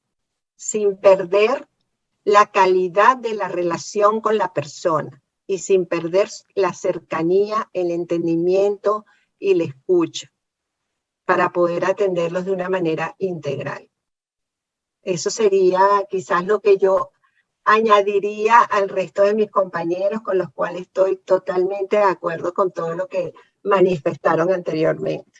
sin perder la calidad de la relación con la persona y sin perder la cercanía, el entendimiento y la escucha para poder atenderlos de una manera integral. Eso sería quizás lo que yo añadiría al resto de mis compañeros, con los cuales estoy totalmente de acuerdo con todo lo que manifestaron anteriormente.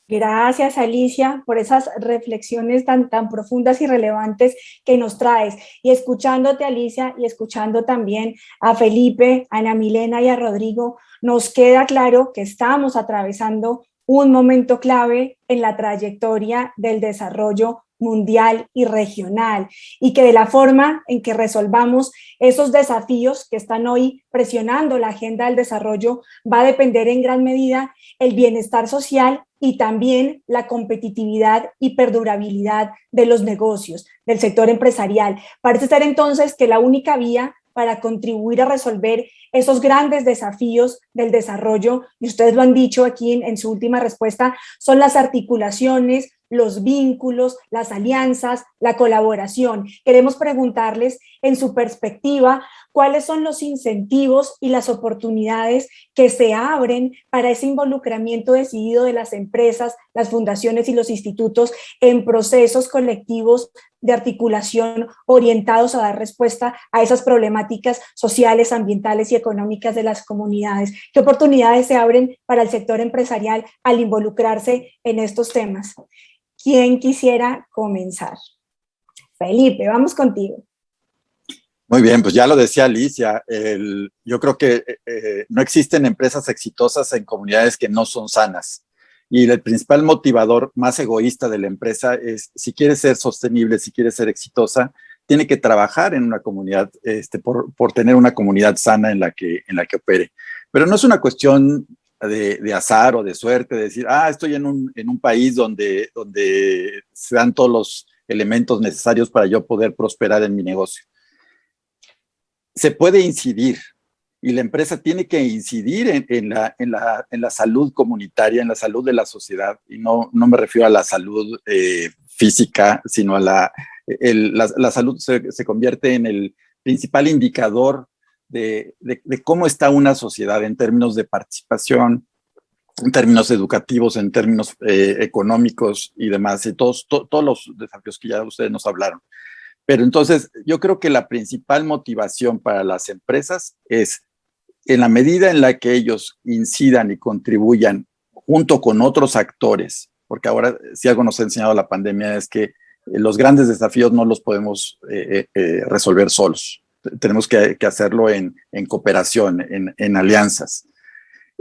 Gracias, Alicia, por esas reflexiones tan profundas y relevantes que nos traes. Y escuchándote, Alicia, y escuchando también a Felipe, a Ana Milena y a Rodrigo, nos queda claro que estamos atravesando un momento clave en la trayectoria del desarrollo mundial y regional, y que de la forma en que resolvamos esos desafíos que están hoy presionando la agenda del desarrollo va a depender en gran medida el bienestar social y también la competitividad y perdurabilidad de los negocios, del sector empresarial. Parece ser entonces que la única vía para contribuir a resolver esos grandes desafíos del desarrollo, y ustedes lo han dicho aquí en su última respuesta, son las articulaciones, los vínculos, las alianzas, la colaboración. Queremos preguntarles, en su perspectiva, cuáles son los incentivos y las oportunidades que se abren para ese involucramiento decidido de las empresas, las fundaciones y los institutos en procesos colectivos de articulación orientados a dar respuesta a esas problemáticas sociales, ambientales y económicas de las comunidades. ¿Qué oportunidades se abren para el sector empresarial al involucrarse en estos temas? ¿Quién quisiera comenzar? Felipe, vamos contigo. Muy bien, pues ya lo decía Alicia, yo creo que no existen empresas exitosas en comunidades que no son sanas. Y el principal motivador más egoísta de la empresa es, si quiere ser sostenible, si quiere ser exitosa, tiene que trabajar en una comunidad, por tener una comunidad sana en la que opere. Pero no es una cuestión de azar o de suerte, de decir, estoy en un país donde se dan todos los elementos necesarios para yo poder prosperar en mi negocio. Se puede incidir, y la empresa tiene que incidir en la salud comunitaria, en la salud de la sociedad, y no me refiero a la salud física, sino a la salud se convierte en el principal indicador de cómo está una sociedad en términos de participación, en términos educativos, en términos económicos y demás, y todos los desafíos que ya ustedes nos hablaron. Pero entonces yo creo que la principal motivación para las empresas es, en la medida en la que ellos incidan y contribuyan junto con otros actores, porque ahora si algo nos ha enseñado la pandemia es que los grandes desafíos no los podemos resolver solos. Tenemos que hacerlo en cooperación, en alianzas.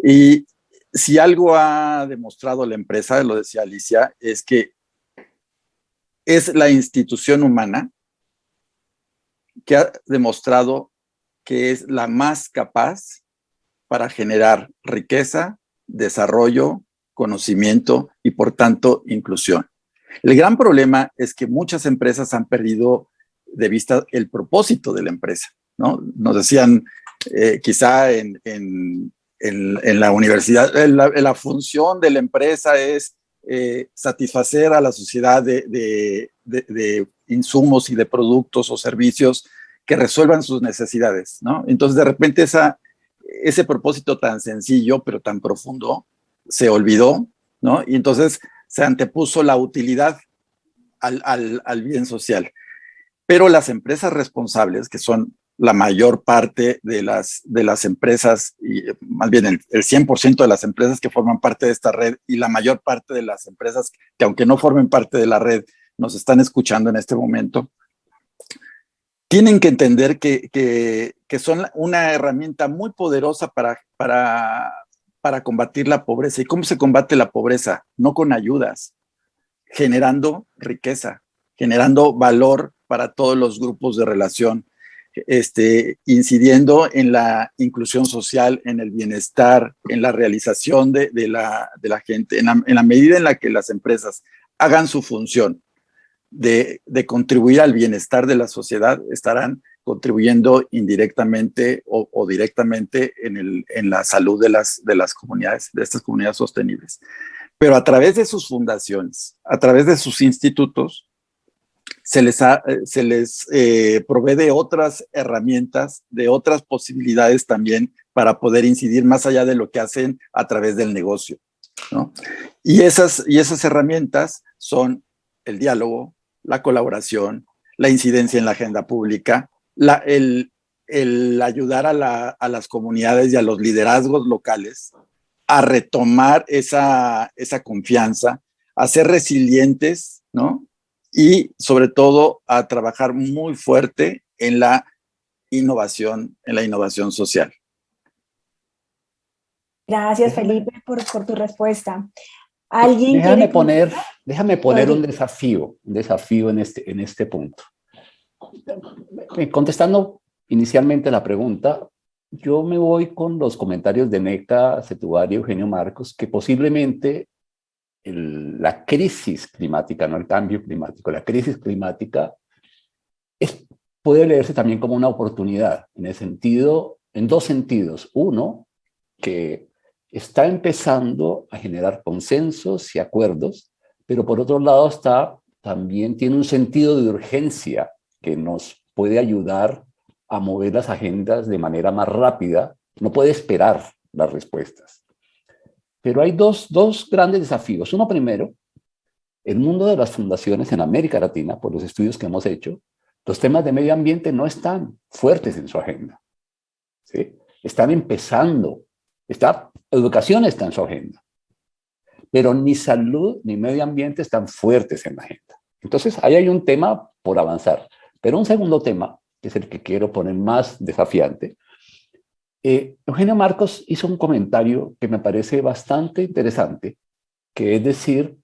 Y si algo ha demostrado la empresa, lo decía Alicia, es que es la institución humana que ha demostrado que es la más capaz para generar riqueza, desarrollo, conocimiento y, por tanto, inclusión. El gran problema es que muchas empresas han perdido de vista el propósito de la empresa, ¿no? Nos decían, quizá en la universidad, la función de la empresa es satisfacer a la sociedad de insumos y de productos o servicios que resuelvan sus necesidades, ¿no? Entonces, de repente, ese propósito tan sencillo, pero tan profundo, se olvidó, ¿no? Y entonces se antepuso la utilidad al bien social. Pero las empresas responsables, que son la mayor parte de las empresas, y más bien el 100% de las empresas que forman parte de esta red, y la mayor parte de las empresas que, aunque no formen parte de la red, nos están escuchando en este momento, tienen que entender que son una herramienta muy poderosa para combatir la pobreza. ¿Y cómo se combate la pobreza? No con ayudas, generando riqueza, generando valor para todos los grupos de relación, incidiendo en la inclusión social, en el bienestar, en la realización de la gente, en la medida en la que las empresas hagan su función de contribuir al bienestar de la sociedad, estarán contribuyendo indirectamente o directamente en la salud de las comunidades, de estas comunidades sostenibles. Pero a través de sus fundaciones, a través de sus institutos, se les provee de otras herramientas, de otras posibilidades también para poder incidir más allá de lo que hacen a través del negocio, ¿no? Y esas herramientas son el diálogo, la colaboración, la incidencia en la agenda pública, el ayudar a las comunidades y a los liderazgos locales a retomar esa confianza, a ser resilientes, ¿no? Y sobre todo a trabajar muy fuerte en la innovación social. Gracias, Felipe, por tu respuesta. Déjame poner un desafío en este punto. Contestando inicialmente la pregunta, yo me voy con los comentarios de Neca Setúbal y Eugenio Marcos, que posiblemente la crisis climática, no el cambio climático, la crisis climática puede leerse también como una oportunidad, en dos sentidos. Uno, que está empezando a generar consensos y acuerdos, pero por otro lado también tiene un sentido de urgencia que nos puede ayudar a mover las agendas de manera más rápida. No puede esperar las respuestas. Pero hay dos grandes desafíos. Uno primero, el mundo de las fundaciones en América Latina, por los estudios que hemos hecho, los temas de medio ambiente no están fuertes en su agenda, ¿sí? Están empezando. Educación está en su agenda, pero ni salud ni medio ambiente están fuertes en la agenda. Entonces, ahí hay un tema por avanzar. Pero un segundo tema, que es el que quiero poner más desafiante, Eugenio Marcos hizo un comentario que me parece bastante interesante, que es decir,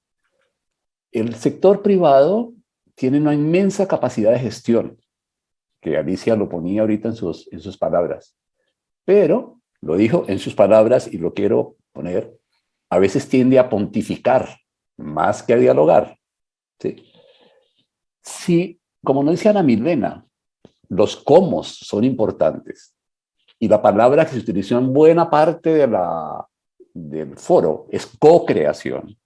el sector privado tiene una inmensa capacidad de gestión que Alicia lo ponía ahorita en sus palabras, pero lo dijo en sus palabras y lo quiero poner, a veces tiende a pontificar más que a dialogar. ¿Sí? Sí, como nos decía Ana Milena, los cómo son importantes y la palabra que se utilizó en buena parte del foro es co-creación,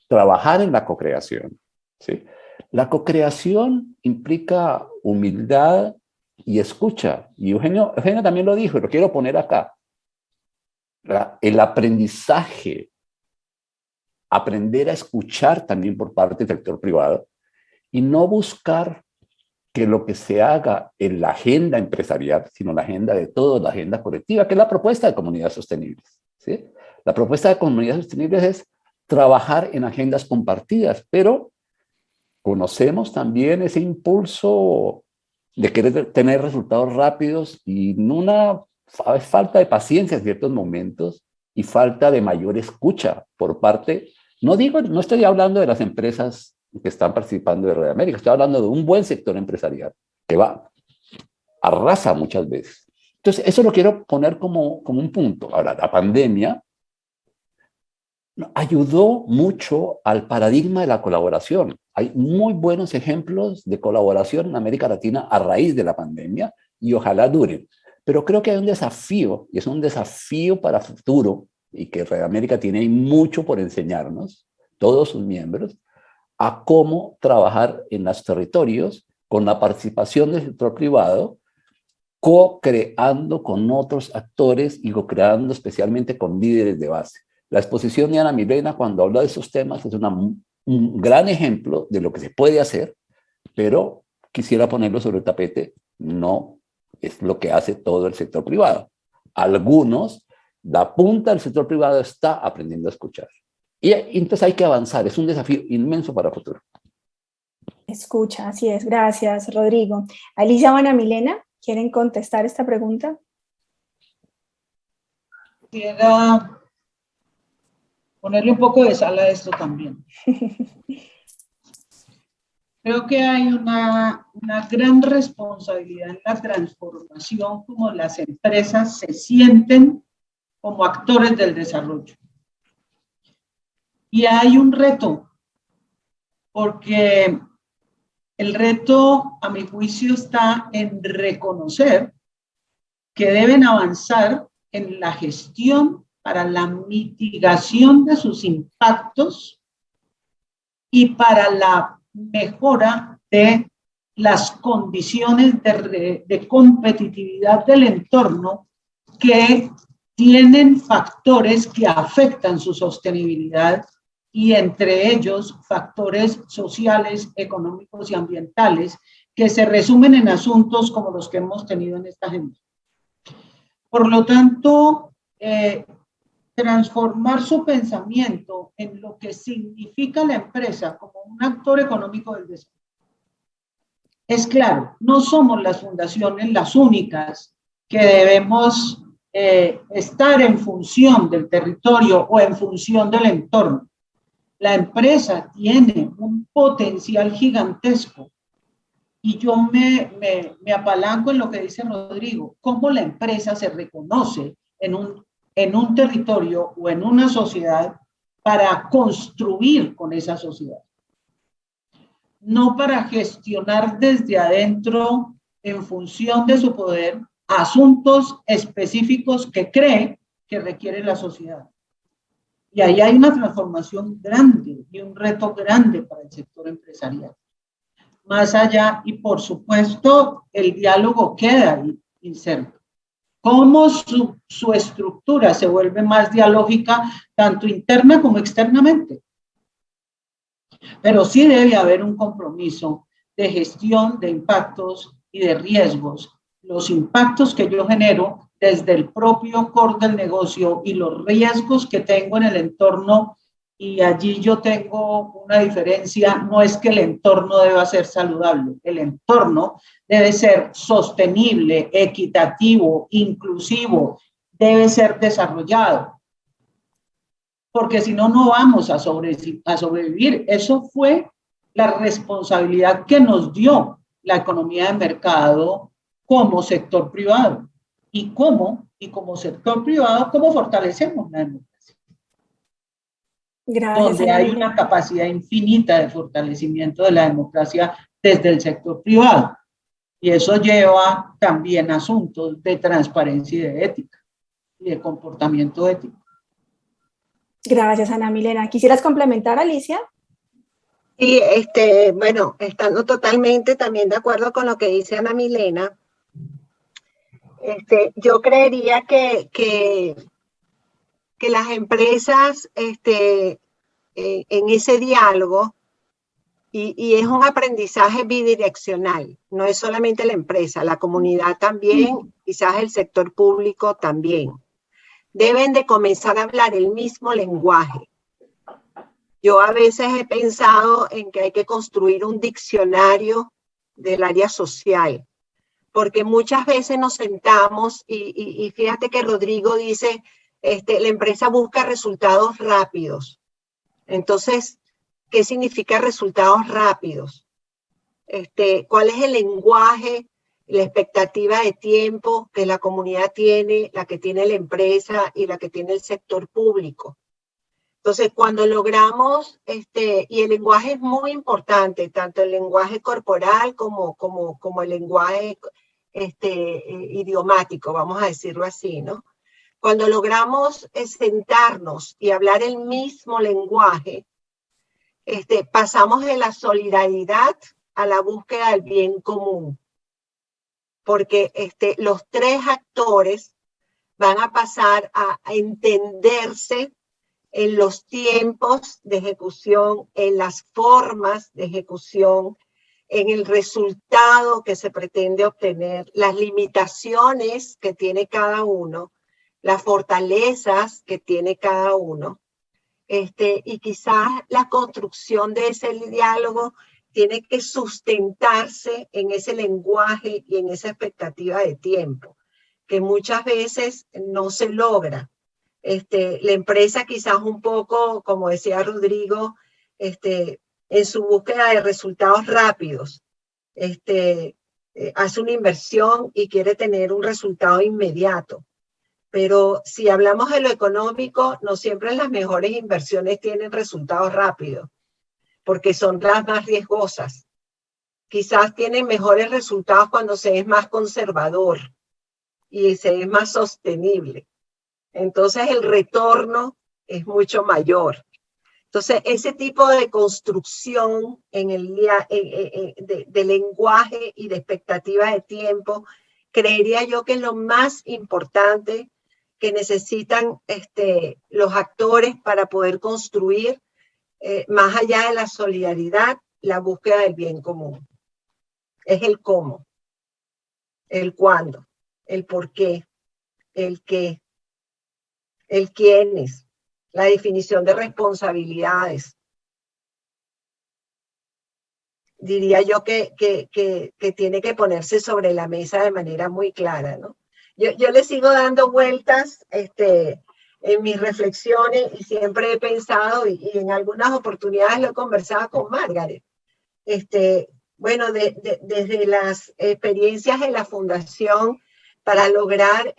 trabajar en la co-creación. ¿Sí? La co-creación implica humildad y escucha, y Eugenio también lo dijo, y lo quiero poner acá. El aprendizaje, aprender a escuchar también por parte del sector privado y no buscar que lo que se haga en la agenda empresarial, sino la agenda de todos, la agenda colectiva, que es la propuesta de comunidades sostenibles. ¿Sí? La propuesta de comunidades sostenibles es trabajar en agendas compartidas, pero conocemos también ese impulso de querer tener resultados rápidos y una falta de paciencia en ciertos momentos y falta de mayor escucha por parte, no estoy hablando de las empresas que están participando de Red América, estoy hablando de un buen sector empresarial que arrasa muchas veces. Entonces, eso lo quiero poner como un punto. Ahora, la pandemia ayudó mucho al paradigma de la colaboración. Hay muy buenos ejemplos de colaboración en América Latina a raíz de la pandemia y ojalá duren. Pero creo que hay un desafío, y es un desafío para futuro, y que Red América tiene mucho por enseñarnos, todos sus miembros, a cómo trabajar en los territorios con la participación del sector privado, co-creando con otros actores y co-creando especialmente con líderes de base. La exposición de Ana Milena cuando habla de esos temas es un gran ejemplo de lo que se puede hacer, pero quisiera ponerlo sobre el tapete, no es lo que hace todo el sector privado. Algunos, la punta del sector privado está aprendiendo a escuchar. Y entonces hay que avanzar, es un desafío inmenso para el futuro. Escucha, así es, gracias Rodrigo. Alicia o Ana Milena, ¿quieren contestar esta pregunta? Quisiera ponerle un poco de sal a esto también. Creo que hay una gran responsabilidad en la transformación, como las empresas se sienten como actores del desarrollo. Y hay un reto, porque el reto, a mi juicio, está en reconocer que deben avanzar en la gestión para la mitigación de sus impactos y para la mejora de las condiciones de competitividad del entorno que tienen factores que afectan su sostenibilidad y entre ellos factores sociales, económicos y ambientales que se resumen en asuntos como los que hemos tenido en esta agenda. Por lo tanto, transformar su pensamiento en lo que significa la empresa como un actor económico del desarrollo. Es claro, no somos las fundaciones las únicas que debemos estar en función del territorio o en función del entorno. La empresa tiene un potencial gigantesco y yo me apalanco en lo que dice Rodrigo, cómo la empresa se reconoce en un territorio o en una sociedad para construir con esa sociedad. No para gestionar desde adentro en función de su poder asuntos específicos que cree que requiere la sociedad. Y ahí hay una transformación grande y un reto grande para el sector empresarial. Más allá, y por supuesto, el diálogo queda inserto. Cómo su estructura se vuelve más dialógica, tanto interna como externamente. Pero sí debe haber un compromiso de gestión de impactos y de riesgos. Los impactos que yo genero desde el propio core del negocio y los riesgos que tengo en el entorno, y allí yo tengo una diferencia, no es que el entorno deba ser saludable, el entorno debe ser sostenible, equitativo, inclusivo, debe ser desarrollado, porque si no, no vamos a sobrevivir. Eso fue la responsabilidad que nos dio la economía de mercado como sector privado. Y como sector privado, ¿cómo fortalecemos la democracia? Gracias, Donde Ana hay Milena. una capacidad infinita de fortalecimiento de la democracia desde el sector privado. Y eso lleva también asuntos de transparencia y de ética, y de comportamiento ético. Gracias, Ana Milena. ¿Quisieras complementar, Alicia? Y bueno, estando totalmente también de acuerdo con lo que dice Ana Milena, yo creería que las empresas en ese diálogo, y es un aprendizaje bidireccional, no es solamente la empresa, la comunidad también, quizás el sector público también, deben de comenzar a hablar el mismo lenguaje. Yo a veces he pensado en que hay que construir un diccionario del área social, porque muchas veces nos sentamos y fíjate que Rodrigo dice, la empresa busca resultados rápidos. Entonces, ¿qué significa resultados rápidos? ¿Cuál es el lenguaje, la expectativa de tiempo que la comunidad tiene, la que tiene la empresa y la que tiene el sector público? Entonces, cuando logramos, y el lenguaje es muy importante, tanto el lenguaje corporal como el lenguaje idiomático, vamos a decirlo así, ¿no? Cuando logramos sentarnos y hablar el mismo lenguaje, pasamos de la solidaridad a la búsqueda del bien común, porque los tres actores van a pasar a entenderse en los tiempos de ejecución, en las formas de ejecución, en el resultado que se pretende obtener, las limitaciones que tiene cada uno, las fortalezas que tiene cada uno. Y quizás la construcción de ese diálogo tiene que sustentarse en ese lenguaje y en esa expectativa de tiempo, que muchas veces no se logra. La empresa quizás un poco, como decía Rodrigo, en su búsqueda de resultados rápidos, hace una inversión y quiere tener un resultado inmediato. Pero si hablamos de lo económico, no siempre las mejores inversiones tienen resultados rápidos, porque son las más riesgosas. Quizás tienen mejores resultados cuando se es más conservador y se es más sostenible. Entonces el retorno es mucho mayor. Entonces ese tipo de construcción de lenguaje y de expectativa de tiempo, creería yo que es lo más importante que necesitan los actores para poder construir, más allá de la solidaridad, la búsqueda del bien común. Es el cómo, el cuándo, el por qué, el qué, el quiénes, la definición de responsabilidades. Diría yo que tiene que ponerse sobre la mesa de manera muy clara, ¿no? Yo le sigo dando vueltas en mis reflexiones y siempre he pensado, y en algunas oportunidades lo he conversado con Margaret, bueno, desde las experiencias de la fundación para lograr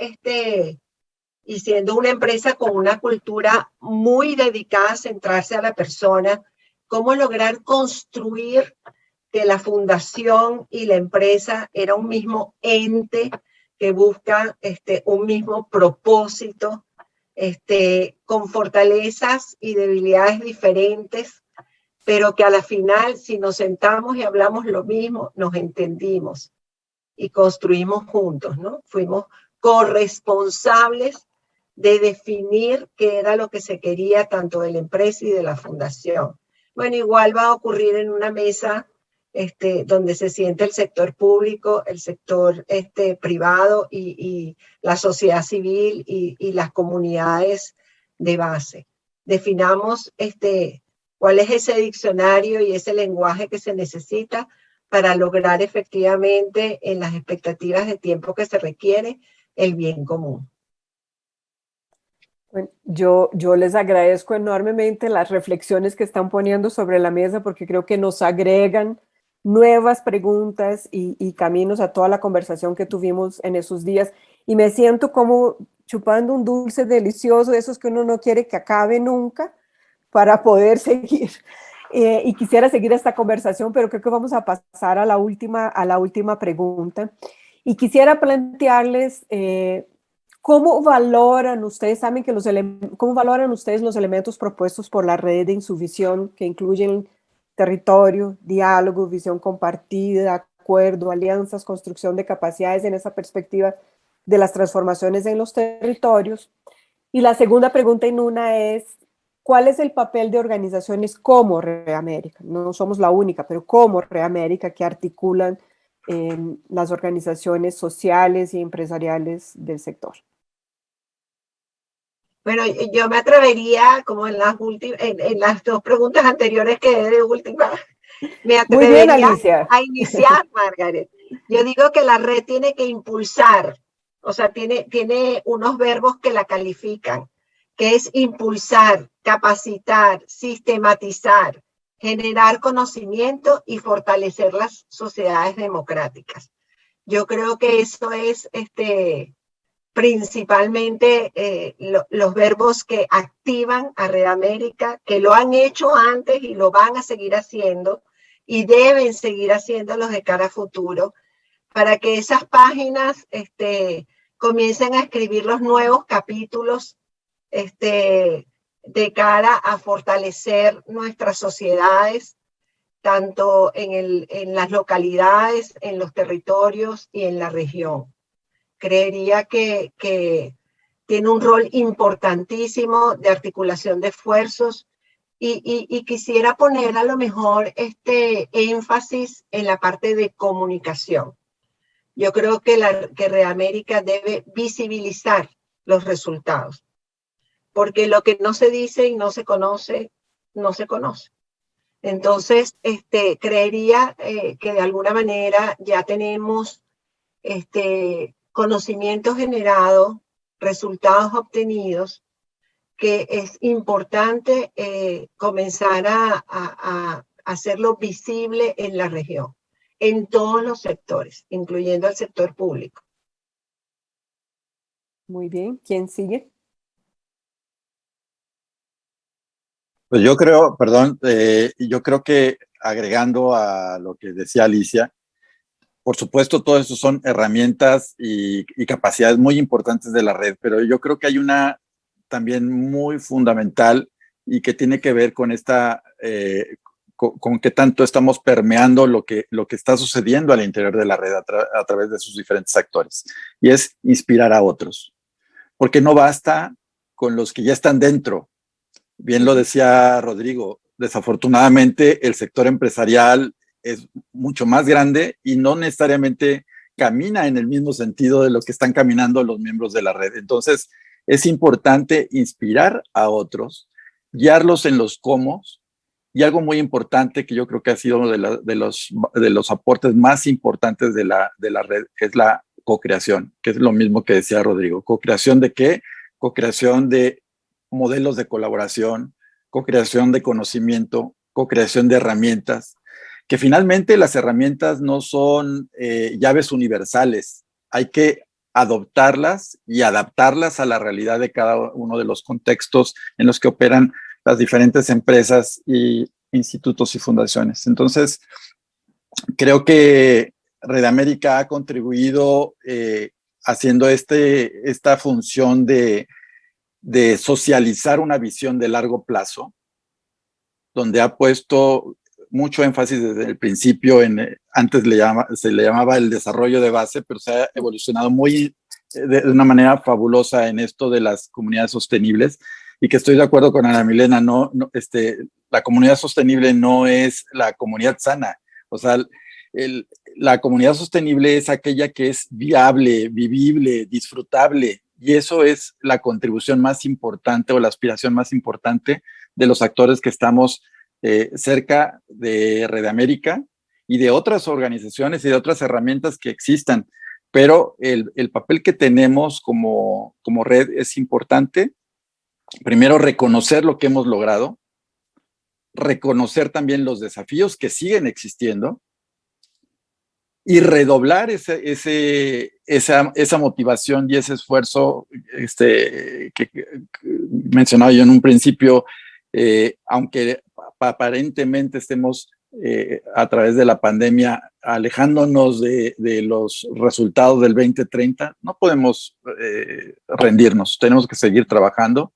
y siendo una empresa con una cultura muy dedicada a centrarse a la persona, cómo lograr construir que la fundación y la empresa era un mismo ente que busca un mismo propósito, con fortalezas y debilidades diferentes, pero que a la final, si nos sentamos y hablamos lo mismo, nos entendimos y construimos juntos, ¿no? Fuimos corresponsables de definir qué era lo que se quería tanto de la empresa y de la fundación. Bueno, igual va a ocurrir en una mesa donde se siente el sector público, el sector privado y la sociedad civil y las comunidades de base. Definamos cuál es ese diccionario y ese lenguaje que se necesita para lograr efectivamente en las expectativas de tiempo que se requiere el bien común. Bueno, yo les agradezco enormemente las reflexiones que están poniendo sobre la mesa porque creo que nos agregan nuevas preguntas y caminos a toda la conversación que tuvimos en esos días. Y me siento como chupando un dulce delicioso, esos que uno no quiere que acabe nunca, para poder seguir. Y quisiera seguir esta conversación, pero creo que vamos a pasar a la última pregunta. Y quisiera plantearles cómo valoran ustedes, saben que cómo valoran ustedes los elementos propuestos por la red en su visión, que incluyen territorio, diálogo, visión compartida, acuerdo, alianzas, construcción de capacidades en esa perspectiva de las transformaciones en los territorios. Y la segunda pregunta en una es, ¿cuál es el papel de organizaciones como Reamérica? No somos la única, pero como Reamérica, que articulan las organizaciones sociales y empresariales del sector. Bueno, yo me atrevería, como en las dos preguntas anteriores que de última, me Muy bien, atrevería Alicia. a iniciar, Margaret. Yo digo que la red tiene que impulsar, o sea, tiene unos verbos que la califican, que es impulsar, capacitar, sistematizar, generar conocimiento y fortalecer las sociedades democráticas. Yo creo que eso es principalmente los verbos que activan a Red América, que lo han hecho antes y lo van a seguir haciendo y deben seguir haciéndolos de cara a futuro, para que esas páginas comiencen a escribir los nuevos capítulos de cara a fortalecer nuestras sociedades, tanto en las localidades, en los territorios y en la región. Creería que tiene un rol importantísimo de articulación de esfuerzos y quisiera poner a lo mejor énfasis en la parte de comunicación. Yo creo que Red América debe visibilizar los resultados, porque lo que no se dice y no se conoce, no se conoce. Entonces, creería que de alguna manera ya tenemos conocimiento generado, resultados obtenidos, que es importante comenzar a hacerlo visible en la región, en todos los sectores, incluyendo el sector público. Muy bien, ¿quién sigue? Pues yo creo, perdón, yo creo que agregando a lo que decía Alicia, por supuesto, todo eso son herramientas y capacidades muy importantes de la red, pero yo creo que hay una también muy fundamental y que tiene que ver con con qué tanto estamos permeando lo que está sucediendo al interior de la red a través de sus diferentes actores, y es inspirar a otros, porque no basta con los que ya están dentro. Bien lo decía Rodrigo, desafortunadamente el sector empresarial es mucho más grande y no necesariamente camina en el mismo sentido de lo que están caminando los miembros de la red. Entonces, es importante inspirar a otros, guiarlos en los cómo, y algo muy importante que yo creo que ha sido uno de los aportes más importantes de la red es la co-creación, que es lo mismo que decía Rodrigo. ¿Co-creación de qué? Co-creación de modelos de colaboración, co-creación de conocimiento, co-creación de herramientas, que finalmente las herramientas no son llaves universales. Hay que adoptarlas y adaptarlas a la realidad de cada uno de los contextos en los que operan las diferentes empresas y institutos y fundaciones. Entonces, creo que Red América ha contribuido haciendo esta función de socializar una visión de largo plazo, donde ha puesto mucho énfasis desde el principio antes se le llamaba el desarrollo de base, pero se ha evolucionado de una manera fabulosa en esto de las comunidades sostenibles, y que estoy de acuerdo con Ana Milena, la comunidad sostenible no es la comunidad sana. O sea, la comunidad sostenible es aquella que es viable, vivible, disfrutable, y eso es la contribución más importante o la aspiración más importante de los actores que estamos cerca de Red América y de otras organizaciones y de otras herramientas que existan. Pero el papel que tenemos como red es importante. Primero, reconocer lo que hemos logrado, reconocer también los desafíos que siguen existiendo y redoblar esa motivación y ese esfuerzo que mencionaba yo en un principio, aunque aparentemente estemos a través de la pandemia alejándonos de los resultados del 2030, no podemos rendirnos, tenemos que seguir trabajando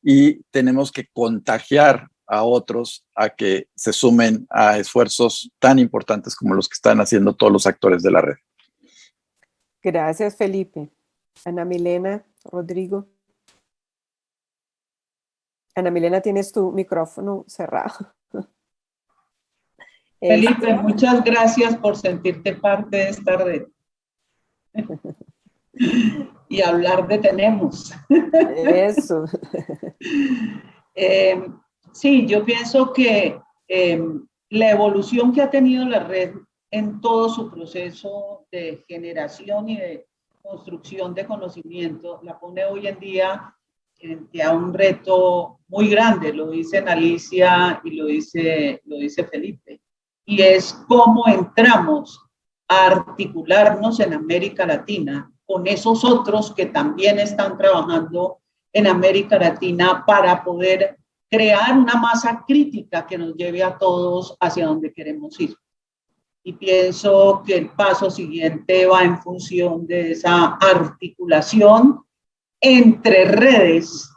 y tenemos que contagiar a otros a que se sumen a esfuerzos tan importantes como los que están haciendo todos los actores de la red. Gracias, Felipe. Ana Milena, Rodrigo. Ana Milena, tienes tu micrófono cerrado. Felipe, muchas gracias por sentirte parte de esta red. Y hablar de tenemos. Eso. Sí, yo pienso que la evolución que ha tenido la red en todo su proceso de generación y de construcción de conocimiento la pone hoy en día frente a un reto muy grande, lo dicen Alicia y lo dice Felipe, y es cómo entramos a articularnos en América Latina con esos otros que también están trabajando en América Latina para poder crear una masa crítica que nos lleve a todos hacia donde queremos ir. Y pienso que el paso siguiente va en función de esa articulación entre redes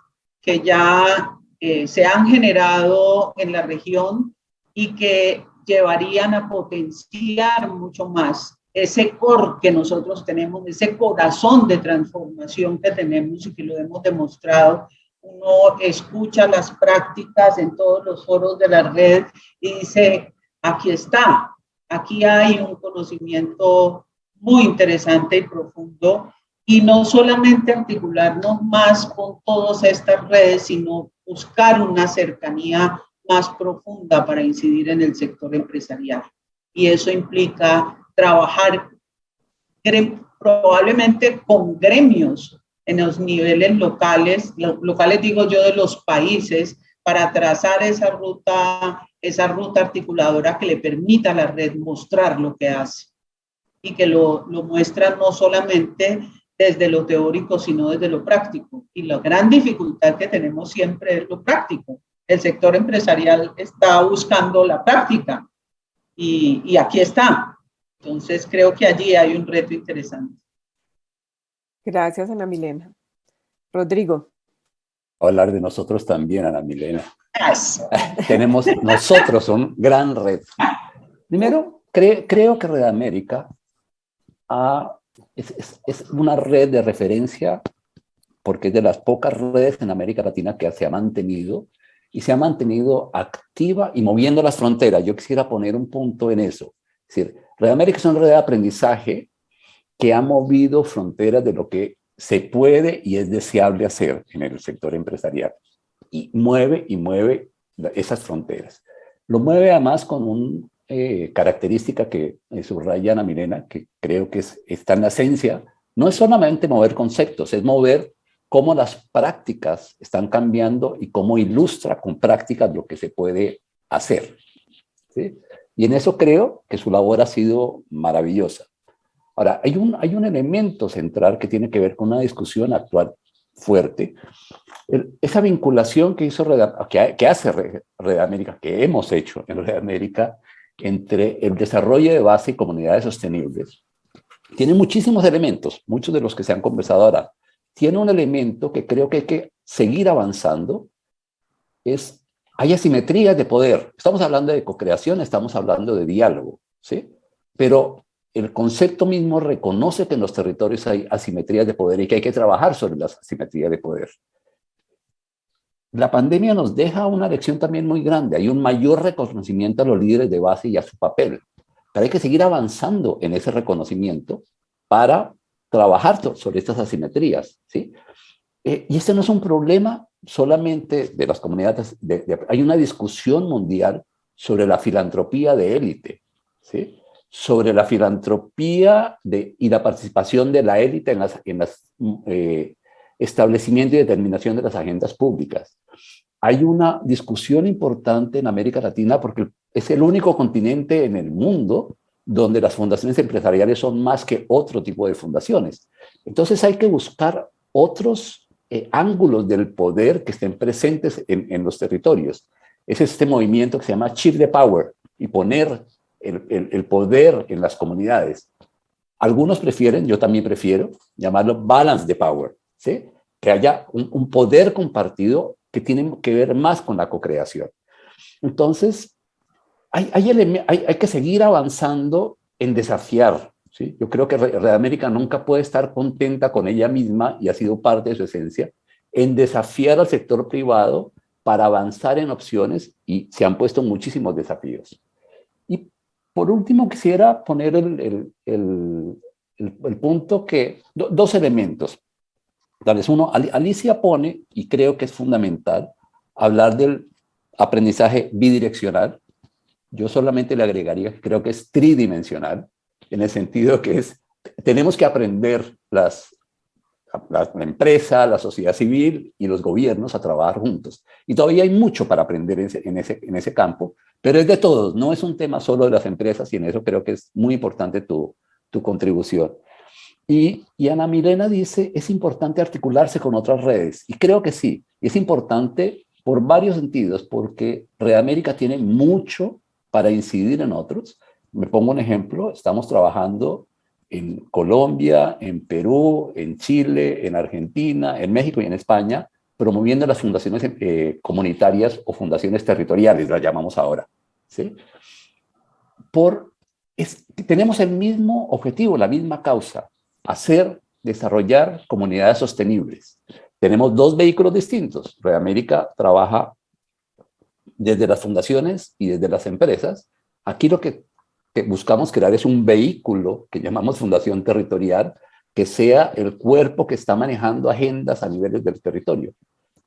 que ya se han generado en la región y que llevarían a potenciar mucho más ese core que nosotros tenemos, ese corazón de transformación que tenemos y que lo hemos demostrado. Uno escucha las prácticas en todos los foros de la red y dice, aquí está, aquí hay un conocimiento muy interesante y profundo, y no solamente articularnos más con todas estas redes, sino buscar una cercanía más profunda para incidir en el sector empresarial. Y eso implica trabajar probablemente con gremios en los niveles locales digo yo, de los países, para trazar esa ruta articuladora que le permita a la red mostrar lo que hace y que lo muestra no solamente desde lo teórico, sino desde lo práctico. Y la gran dificultad que tenemos siempre es lo práctico. El sector empresarial está buscando la práctica y aquí está. Entonces creo que allí hay un reto interesante. Gracias, Ana Milena. Rodrigo. Hablar de nosotros también, Ana Milena. Yes. Tenemos nosotros un gran reto. Primero, creo que Red América es una red de referencia porque es de las pocas redes en América Latina que se ha mantenido y se ha mantenido activa y moviendo las fronteras. Yo quisiera poner un punto en eso. Es decir, Red América es una red de aprendizaje que ha movido fronteras de lo que se puede y es deseable hacer en el sector empresarial. Y mueve esas fronteras. Lo mueve además con una característica que subraya Ana Milena, que creo que está en la esencia. No es solamente mover conceptos, es mover cómo las prácticas están cambiando y cómo ilustra con prácticas lo que se puede hacer. ¿Sí? Y en eso creo que su labor ha sido maravillosa. Ahora, hay un elemento central que tiene que ver con una discusión actual fuerte. Esa vinculación que hace Red América, que hemos hecho en Red América, entre el desarrollo de base y comunidades sostenibles, tiene muchísimos elementos, muchos de los que se han conversado ahora. Tiene un elemento que creo que hay que seguir avanzando, hay asimetrías de poder. Estamos hablando de cocreación, estamos hablando de diálogo, ¿sí? Pero el concepto mismo reconoce que en los territorios hay asimetrías de poder y que hay que trabajar sobre las asimetrías de poder. La pandemia nos deja una lección también muy grande. Hay un mayor reconocimiento a los líderes de base y a su papel. Pero hay que seguir avanzando en ese reconocimiento para trabajar sobre estas asimetrías, ¿sí? Y este no es un problema solamente de las comunidades. Hay una discusión mundial sobre la filantropía de élite, ¿sí? Sobre la filantropía y la participación de la élite en las establecimiento y determinación de las agendas públicas. Hay una discusión importante en América Latina porque es el único continente en el mundo donde las fundaciones empresariales son más que otro tipo de fundaciones. Entonces hay que buscar otros ángulos del poder que estén presentes en los territorios. Es este movimiento que se llama Shift the Power y poner el poder en las comunidades. Algunos prefieren, yo también prefiero, llamarlo Balance the Power, ¿sí? Que haya un poder compartido que tiene que ver más con la co-creación. Entonces, hay que seguir avanzando en desafiar, ¿sí? Yo creo que Red América nunca puede estar contenta con ella misma, y ha sido parte de su esencia, en desafiar al sector privado para avanzar en opciones, y se han puesto muchísimos desafíos. Y por último, quisiera poner el punto que, dos elementos. Tal vez uno, Alicia pone, y creo que es fundamental, hablar del aprendizaje bidireccional. Yo solamente le agregaría que creo que es tridimensional, en el sentido que tenemos que aprender la empresa, la sociedad civil y los gobiernos a trabajar juntos. Y todavía hay mucho para aprender en ese campo, pero es de todos, no es un tema solo de las empresas, y en eso creo que es muy importante tu contribución. Y Ana Milena dice, es importante articularse con otras redes, y creo que sí, y es importante por varios sentidos, porque Red América tiene mucho para incidir en otros. Me pongo un ejemplo, estamos trabajando en Colombia, en Perú, en Chile, en Argentina, en México y en España, promoviendo las fundaciones comunitarias o fundaciones territoriales, las llamamos ahora, ¿sí? Tenemos el mismo objetivo, la misma causa, desarrollar comunidades sostenibles. Tenemos dos vehículos distintos. Red América trabaja desde las fundaciones y desde las empresas. Aquí lo que buscamos crear es un vehículo que llamamos Fundación Territorial, que sea el cuerpo que está manejando agendas a niveles del territorio.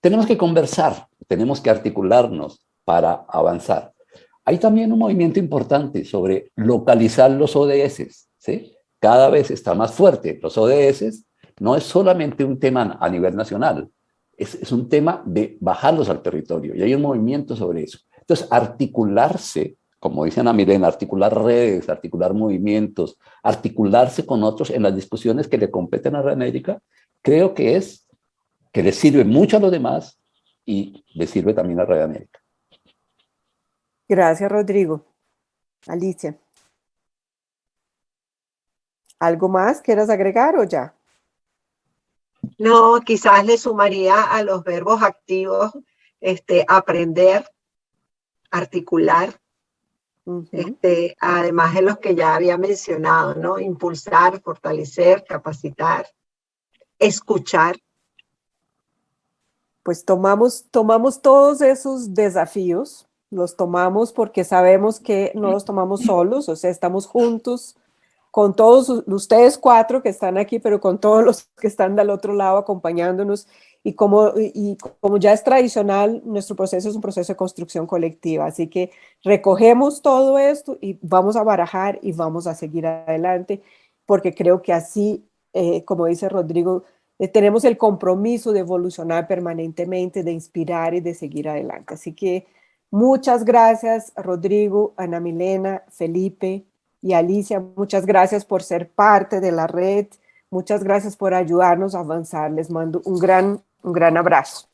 Tenemos que conversar, tenemos que articularnos para avanzar. Hay también un movimiento importante sobre localizar los ODS, ¿sí? Cada vez está más fuerte. Los ODS no es solamente un tema a nivel nacional, es un tema de bajarlos al territorio, y hay un movimiento sobre eso. Entonces, articularse, como dice Ana Milena, articular redes, articular movimientos, articularse con otros en las discusiones que le competen a Red América, creo que le sirve mucho a los demás y le sirve también a Red América. Gracias, Rodrigo. Alicia, ¿algo más quieras agregar o ya? No, quizás le sumaría a los verbos activos, aprender, articular, además de los que ya había mencionado, ¿no? Impulsar, fortalecer, capacitar, escuchar. Pues tomamos todos esos desafíos, los tomamos porque sabemos que no los tomamos solos, o sea, estamos juntos con todos ustedes cuatro que están aquí, pero con todos los que están del otro lado acompañándonos, y como ya es tradicional, nuestro proceso es un proceso de construcción colectiva, así que recogemos todo esto y vamos a barajar y vamos a seguir adelante, porque creo que así, como dice Rodrigo, tenemos el compromiso de evolucionar permanentemente, de inspirar y de seguir adelante. Así que muchas gracias, Rodrigo, Ana Milena, Felipe y Alicia. Muchas gracias por ser parte de la red. Muchas gracias por ayudarnos a avanzar. Les mando un gran abrazo.